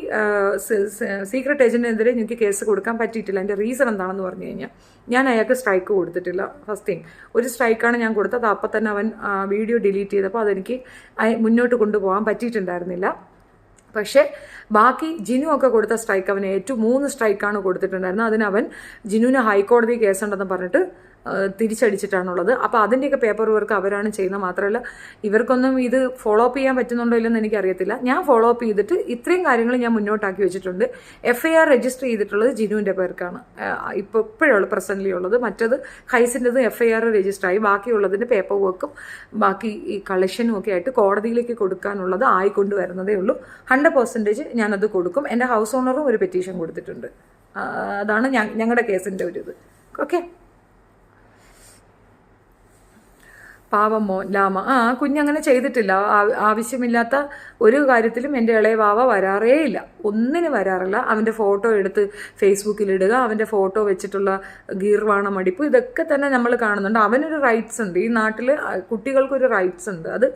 സീക്രട്ട് ഏജന്റിനെതിരെ എനിക്ക് കേസ് കൊടുക്കാൻ പറ്റിയിട്ടില്ല. എൻ്റെ റീസൺ എന്താണെന്ന് പറഞ്ഞു കഴിഞ്ഞാൽ ഞാൻ അയാൾക്ക് സ്ട്രൈക്ക് കൊടുത്തിട്ടില്ല. ഫസ്റ്റ് തിങ് ഒരു സ്ട്രൈക്കാണ് ഞാൻ കൊടുത്തത്. അപ്പം തന്നെ അവൻ വീഡിയോ ഡിലീറ്റ് ചെയ്തപ്പോൾ അതെനിക്ക് മുന്നോട്ട് കൊണ്ടുപോകാൻ പറ്റിയിട്ടുണ്ടായിരുന്നില്ല. പക്ഷേ ബാക്കി ജിനു ഒക്കെ കൊടുത്ത സ്ട്രൈക്ക് അവന് 3 സ്ട്രൈക്കാണ് കൊടുത്തിട്ടുണ്ടായിരുന്നത്. അതിനവൻ ജിനുവിന് ഹൈക്കോടതി കേസുണ്ടെന്ന് പറഞ്ഞിട്ട് തിരിച്ചടിച്ചിട്ടാണുള്ളത്. അപ്പോൾ അതിൻ്റെയൊക്കെ പേപ്പർ വർക്ക് അവരാണ് ചെയ്യുന്നത്. മാത്രമല്ല ഇവർക്കൊന്നും ഇത് ഫോളോ അപ്പ് ചെയ്യാൻ പറ്റുന്നുണ്ടോ ഇല്ലെന്ന് എനിക്കറിയത്തില്ല. ഞാൻ ഫോളോ അപ്പ് ചെയ്തിട്ട് ഇത്രയും കാര്യങ്ങൾ ഞാൻ മുന്നോട്ടാക്കി വെച്ചിട്ടുണ്ട്. FIR രജിസ്റ്റർ ചെയ്തിട്ടുള്ളത് ജിനുവിൻ്റെ പേർക്കാണ് ഇപ്പോഴുള്ള പ്രസൻ്റ്ലി ഉള്ളത്. മറ്റത് ഹൈസിൻ്റെതും FIR രജിസ്റ്റർ ആയി. ബാക്കിയുള്ളതിൻ്റെ പേപ്പർ വർക്കും ബാക്കി ഈ കളക്ഷനും ഒക്കെ ആയിട്ട് കോടതിയിലേക്ക് കൊടുക്കാനുള്ളത് ആയിക്കൊണ്ട് വരുന്നതേ ഉള്ളൂ. 100% ഞാനത് കൊടുക്കും. എൻ്റെ ഹൗസ് ഓണറും ഒരു പെറ്റീഷൻ കൊടുത്തിട്ടുണ്ട്. അതാണ് ഞങ്ങളുടെ കേസിൻ്റെ ഒരു ഇത്. ഓക്കെ, പാവം മോൻ ലാമ കുഞ്ഞങ്ങനെ ചെയ്തിട്ടില്ല. ആവശ്യമില്ലാത്ത ഒരു കാര്യത്തിലും എൻ്റെ ഇളയ വാവ വരാറേ ഇല്ല, ഒന്നിനും വരാറില്ല. അവൻ്റെ ഫോട്ടോ എടുത്ത് ഫേസ്ബുക്കിലിടുക, അവൻ്റെ ഫോട്ടോ വെച്ചിട്ടുള്ള ഗീർവാണ മടിപ്പ്, ഇതൊക്കെ തന്നെ നമ്മൾ കാണുന്നുണ്ട്. അവനൊരു റൈറ്റ്സ് ഉണ്ട്. ഈ നാട്ടിൽ കുട്ടികൾക്കൊരു റൈറ്റ്സ് ഉണ്ട്. അത്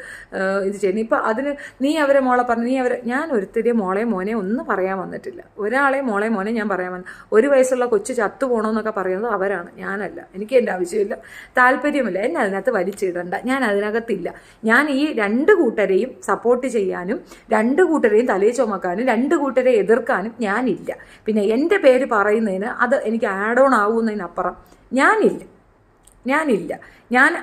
ഇത് ചെയ്യുന്നു. ഇപ്പം അതിന് നീ അവരെ മോളെ പറഞ്ഞു, ഞാൻ ഒരുത്തിരിയെ മോളെ മോനെ ഒന്നും പറയാൻ വന്നിട്ടില്ല. ഒരാളെ മോളെ മോനെ ഞാൻ പറയാൻ വന്നു. 1 വയസ്സുള്ള കൊച്ചു ചത്തു പോകണമെന്നൊക്കെ പറയുന്നത് അവരാണ്, ഞാനല്ല. എനിക്ക് എൻ്റെ ആവശ്യമില്ല, താല്പര്യമില്ല. എന്നെ അതിനകത്ത് വലിച്ചിട, ഞാൻ അതിനകത്തില്ല. ഞാൻ ഈ 2 കൂട്ടരെയും സപ്പോർട്ട് ചെയ്യാനും 2 കൂട്ടരെയും തലയിൽ ചുമക്കാനും 2 കൂട്ടരെ എതിർക്കാനും ഞാനില്ല. പിന്നെ എൻ്റെ പേര് പറയുന്നതിന് അത് എനിക്ക് ആഡ് ഓൺ ആവുന്നതിനപ്പുറം ഞാനില്ല.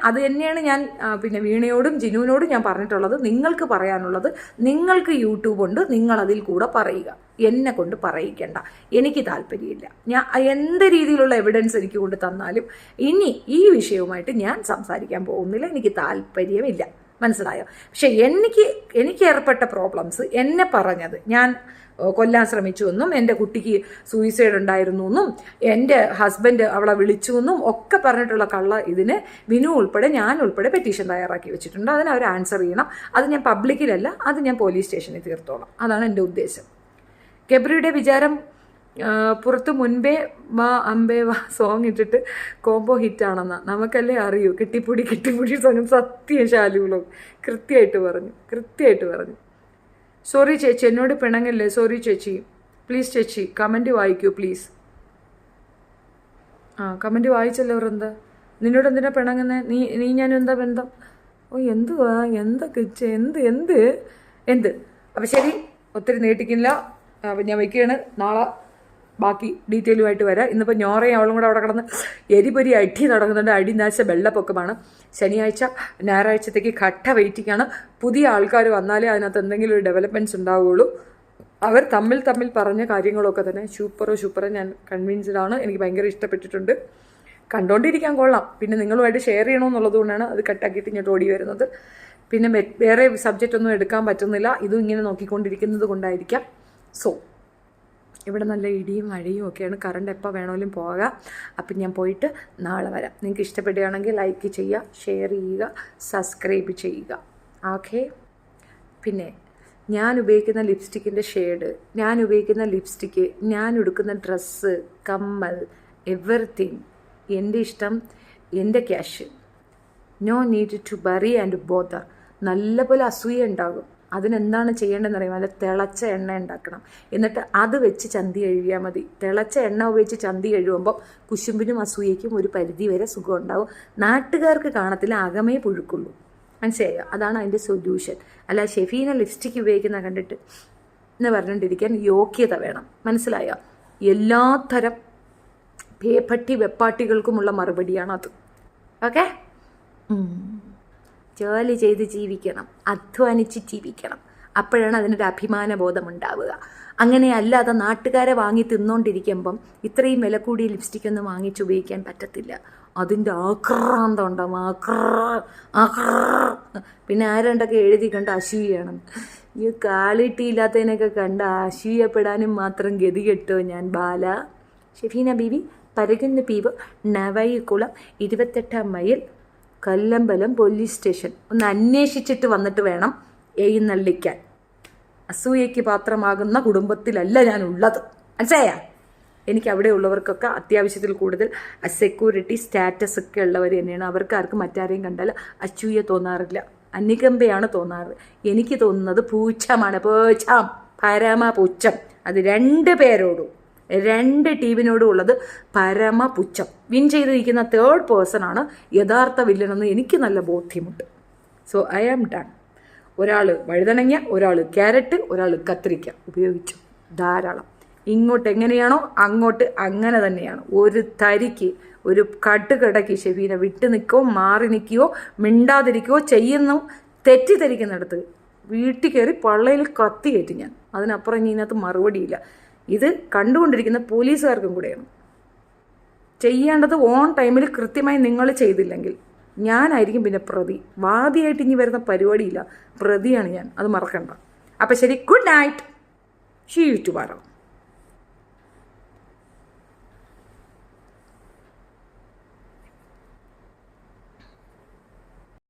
അത് തന്നെയാണ് ഞാൻ പിന്നെ വീണയോടും ജിനുവിനോടും ഞാൻ പറഞ്ഞിട്ടുള്ളത്. നിങ്ങൾക്ക് പറയാനുള്ളത്, നിങ്ങൾക്ക് യൂട്യൂബ് ഉണ്ട്, നിങ്ങളതിൽ കൂടെ പറയുക. എന്നെ കൊണ്ട് പറയിക്കേണ്ട, എനിക്ക് താല്പര്യമില്ല. ഞാൻ എന്ത് രീതിയിലുള്ള എവിഡൻസ് എനിക്ക് കൊണ്ട് തന്നാലും ഇനി ഈ വിഷയവുമായിട്ട് ഞാൻ സംസാരിക്കാൻ പോകുന്നില്ല. എനിക്ക് താല്പര്യമില്ല, മനസ്സിലായോ? പക്ഷെ എനിക്ക് ഏർപ്പെട്ട പ്രോബ്ലംസ്, എന്നെ പറഞ്ഞത് ഞാൻ കൊല്ലാൻ ശ്രമിച്ചു എന്നും എൻ്റെ കുട്ടിക്ക് സൂയിസൈഡ് ഉണ്ടായിരുന്നു എന്നും എൻ്റെ ഹസ്ബൻഡ് അവളെ വിളിച്ചു എന്നും ഒക്കെ പറഞ്ഞിട്ടുള്ള കള്ള ഇതിന് വിനു ഉൾപ്പെടെ ഞാൻ ഉൾപ്പെടെ പെറ്റീഷൻ തയ്യാറാക്കി വെച്ചിട്ടുണ്ട്. അതിന് അവർ ആൻസർ ചെയ്യണം. അത് ഞാൻ പബ്ലിക്കിലല്ല, അത് ഞാൻ പോലീസ് സ്റ്റേഷനിൽ തീർത്തോളാം. അതാണ് എൻ്റെ ഉദ്ദേശം. ഗബ്രിയുടെ വിചാരം പുറത്ത് മുൻപേ വാ അമ്പേ വാ സോങ് ഇട്ടിട്ട് കോംബോ ഹിറ്റാണെന്നാ. നമുക്കല്ലേ അറിയൂ. കെട്ടിപ്പൊടി സോങ് സത്യം ശാലുകളും കൃത്യമായിട്ട് പറഞ്ഞു. സോറി ചേച്ചി, എന്നോട് പിണങ്ങല്ലേ. സോറി ചേച്ചി, പ്ലീസ് ചേച്ചി കമൻറ്റ് വായിക്കൂ പ്ലീസ്. കമൻറ്റ് വായിച്ചല്ലോ വൃന്ദ. നിന്നോട് എന്തിനാ പിണങ്ങുന്നേ? നീ ഞാനും എന്താ ബന്ധം? ഓ എന്തുവാ, എന്തൊക്കെ എന്ത്. അപ്പം ശരി, ഒത്തിരി നീട്ടിക്കില്ല. അപ്പം ഞാൻ വയ്ക്കുകയാണ്. നാളെ ബാക്കി ഡീറ്റെയിലുമായിട്ട് വരാം. ഇന്നിപ്പോൾ ഞോറയും അവളും കൂടെ അവിടെ കിടന്ന് എരിപൊരി അടി നടക്കുന്നുണ്ട്. അടി നാശ വെള്ളപ്പൊക്കമാണ്. ശനിയാഴ്ച ഞായറാഴ്ചത്തേക്ക് കട്ട വെയിറ്റിംഗാണ്. പുതിയ ആൾക്കാർ വന്നാലേ അതിനകത്ത് എന്തെങ്കിലും ഒരു ഡെവലപ്മെൻറ്റ്സ് ഉണ്ടാവുകയുള്ളൂ. അവർ തമ്മിൽ പറഞ്ഞ കാര്യങ്ങളൊക്കെ തന്നെ സൂപ്പറോ ഞാൻ കൺവിൻസ്ഡ് ആണ്. എനിക്ക് ഭയങ്കര ഇഷ്ടപ്പെട്ടിട്ടുണ്ട്. കണ്ടുകൊണ്ടിരിക്കാൻ കൊള്ളാം. പിന്നെ നിങ്ങളുമായിട്ട് ഷെയർ ചെയ്യണമെന്നുള്ളത് കൊണ്ടാണ് അത് കട്ടാക്കിയിട്ട് ഇങ്ങോട്ട് ഓടി വരുന്നത്. പിന്നെ വേറെ സബ്ജക്റ്റ് ഒന്നും എടുക്കാൻ പറ്റുന്നില്ല. ഇതും ഇങ്ങനെ നോക്കിക്കൊണ്ടിരിക്കുന്നത് കൊണ്ടായിരിക്കാം. സോ ഇവിടെ നല്ല ഇടിയും മഴയും ഒക്കെയാണ്. കറണ്ട് എപ്പോൾ വേണമെങ്കിലും പോകാം. അപ്പം ഞാൻ പോയിട്ട് നാളെ വരാം. നിങ്ങൾക്ക് ഇഷ്ടപ്പെടുകയാണെങ്കിൽ ലൈക്ക് ചെയ്യുക, ഷെയർ ചെയ്യുക, സബ്സ്ക്രൈബ് ചെയ്യുക. ഓക്കെ. പിന്നെ ഞാൻ ഉപയോഗിക്കുന്ന ലിപ്സ്റ്റിക്കിൻ്റെ ഷെയ്ഡ്, ഞാൻ ഉപയോഗിക്കുന്ന ലിപ്സ്റ്റിക്ക്, ഞാൻ ഉടുക്കുന്ന ഡ്രസ്സ്, കമ്മൽ, എവറിത്തിങ് എൻ്റെ ഇഷ്ടം, എൻ്റെ cash. No need to worry and bother. നല്ലപോലെ അസൂയ ഉണ്ടാകും. അതിനെന്താണ് ചെയ്യേണ്ടതെന്ന് അറിയാം. നല്ല തിളച്ച എണ്ണ ഉണ്ടാക്കണം. എന്നിട്ട് അത് വെച്ച് ചന്തി കഴുകിയാൽ മതി. തിളച്ച എണ്ണ ഉപയോഗിച്ച് ചന്തി കഴുകുമ്പോൾ കുശുമ്പിനും അസൂയയ്ക്കും ഒരു പരിധി വരെ സുഖം ഉണ്ടാവും. നാട്ടുകാർക്ക് കാണത്തില്ല, അകമേ പുഴുക്കുള്ളൂ. മനസ്സിലായോ? അതാണ് അതിൻ്റെ സൊല്യൂഷൻ. അല്ല ഷെഫീന ലിപ്സ്റ്റിക്ക് ഉപയോഗിക്കുന്ന കണ്ടിട്ട് എന്ന് പറഞ്ഞുകൊണ്ടിരിക്കാൻ യോഗ്യത വേണം. മനസ്സിലായോ? എല്ലാത്തരം പേപ്പട്ടി വെപ്പാട്ടികൾക്കുമുള്ള മറുപടിയാണത്. ഓക്കെ. ജോലി ചെയ്ത് ജീവിക്കണം, അധ്വാനിച്ച് ജീവിക്കണം. അപ്പോഴാണ് അതിനൊരു അഭിമാന ബോധം ഉണ്ടാവുക. അങ്ങനെ അല്ലാതെ നാട്ടുകാരെ വാങ്ങി തിന്നുകൊണ്ടിരിക്കുമ്പം ഇത്രയും വില കൂടിയ ലിപ്സ്റ്റിക്കൊന്നും വാങ്ങിച്ച് ഉപയോഗിക്കാൻ പറ്റത്തില്ല. അതിൻ്റെ ആക്രാന്തം ഉണ്ടാവും. പിന്നെ ആരണ്ടൊക്കെ എഴുതി കണ്ട് അസൂയാണ്. ഈ ക്വാളിറ്റി ഇല്ലാത്തതിനൊക്കെ കണ്ട് അസൂയപ്പെടാനും മാത്രം ഗതി കെട്ടോ ഞാൻ ബാല. ഷെഫീന ബീവി, പരകുന്ന പീവ്, നവൈക്കുളം, 28 മൈൽ, കല്ലമ്പലം പോലീസ് സ്റ്റേഷൻ. ഒന്ന് അന്വേഷിച്ചിട്ട് വന്നിട്ട് വേണം എഴുന്നള്ളിക്കാൻ. അസൂയയ്ക്ക് പാത്രമാകുന്ന കുടുംബത്തിലല്ല ഞാനുള്ളത്. മനസ്സിലായാ? എനിക്ക് അവിടെ ഉള്ളവർക്കൊക്കെ അത്യാവശ്യത്തിൽ കൂടുതൽ സെക്യൂരിറ്റി സ്റ്റാറ്റസ് ഒക്കെ ഉള്ളവർ തന്നെയാണ്. അവർക്ക് ആർക്കും മറ്റാരെയും കണ്ടാൽ അസൂയ തോന്നാറില്ല, അനുകമ്പയാണ് തോന്നാറ്. എനിക്ക് തോന്നുന്നത് പൂച്ചമാണ്. പൂച്ചം, പരമ പുച്ഛം. അത് 2 പേരോടും 2 ടീമിനോടും ഉള്ളത് പരമ പുച്ഛം. വിൻ ചെയ്തിരിക്കുന്ന 3rd പേഴ്സണാണ് യഥാർത്ഥ വില്ലനെന്ന് എനിക്ക് നല്ല ബോധ്യമുണ്ട്. So I am done. ഒരാൾ വഴുതനങ്ങ, ഒരാൾ ക്യാരറ്റ്, ഒരാൾ കത്തിരിക്ക ഉപയോഗിച്ചു. ധാരാളം. ഇങ്ങോട്ട് എങ്ങനെയാണോ അങ്ങോട്ട് അങ്ങനെ തന്നെയാണ്. ഒരു തരിക്ക് ഒരു കട്ടുകടക്കി ഷെഫീന വിട്ടു നിൽക്കുകയോ മാറി നിൽക്കുകയോ മിണ്ടാതിരിക്കുകയോ ചെയ്യുന്നു. തെറ്റിദ്ധരിക്കുന്നിടത്ത് വീട്ടിൽ കയറി പള്ളയിൽ കത്തി കയറ്റി ഞാൻ. അതിനപ്പുറം ഇനി ഇതിനകത്ത് മറുപടിയില്ല. ഇത് കണ്ടുകൊണ്ടിരിക്കുന്ന പോലീസുകാർക്കും കൂടെയാണ്. ചെയ്യേണ്ടത് ഓൺ ടൈമിൽ കൃത്യമായി നിങ്ങൾ ചെയ്തില്ലെങ്കിൽ ഞാനായിരിക്കും പിന്നെ പ്രതി. വാദിയായിട്ട് ഇനി വരുന്ന പരിപാടിയില്ല, പ്രതിയാണ് ഞാൻ. അത് മറക്കണ്ട. അപ്പം ശരി, good night. She U tomorrow.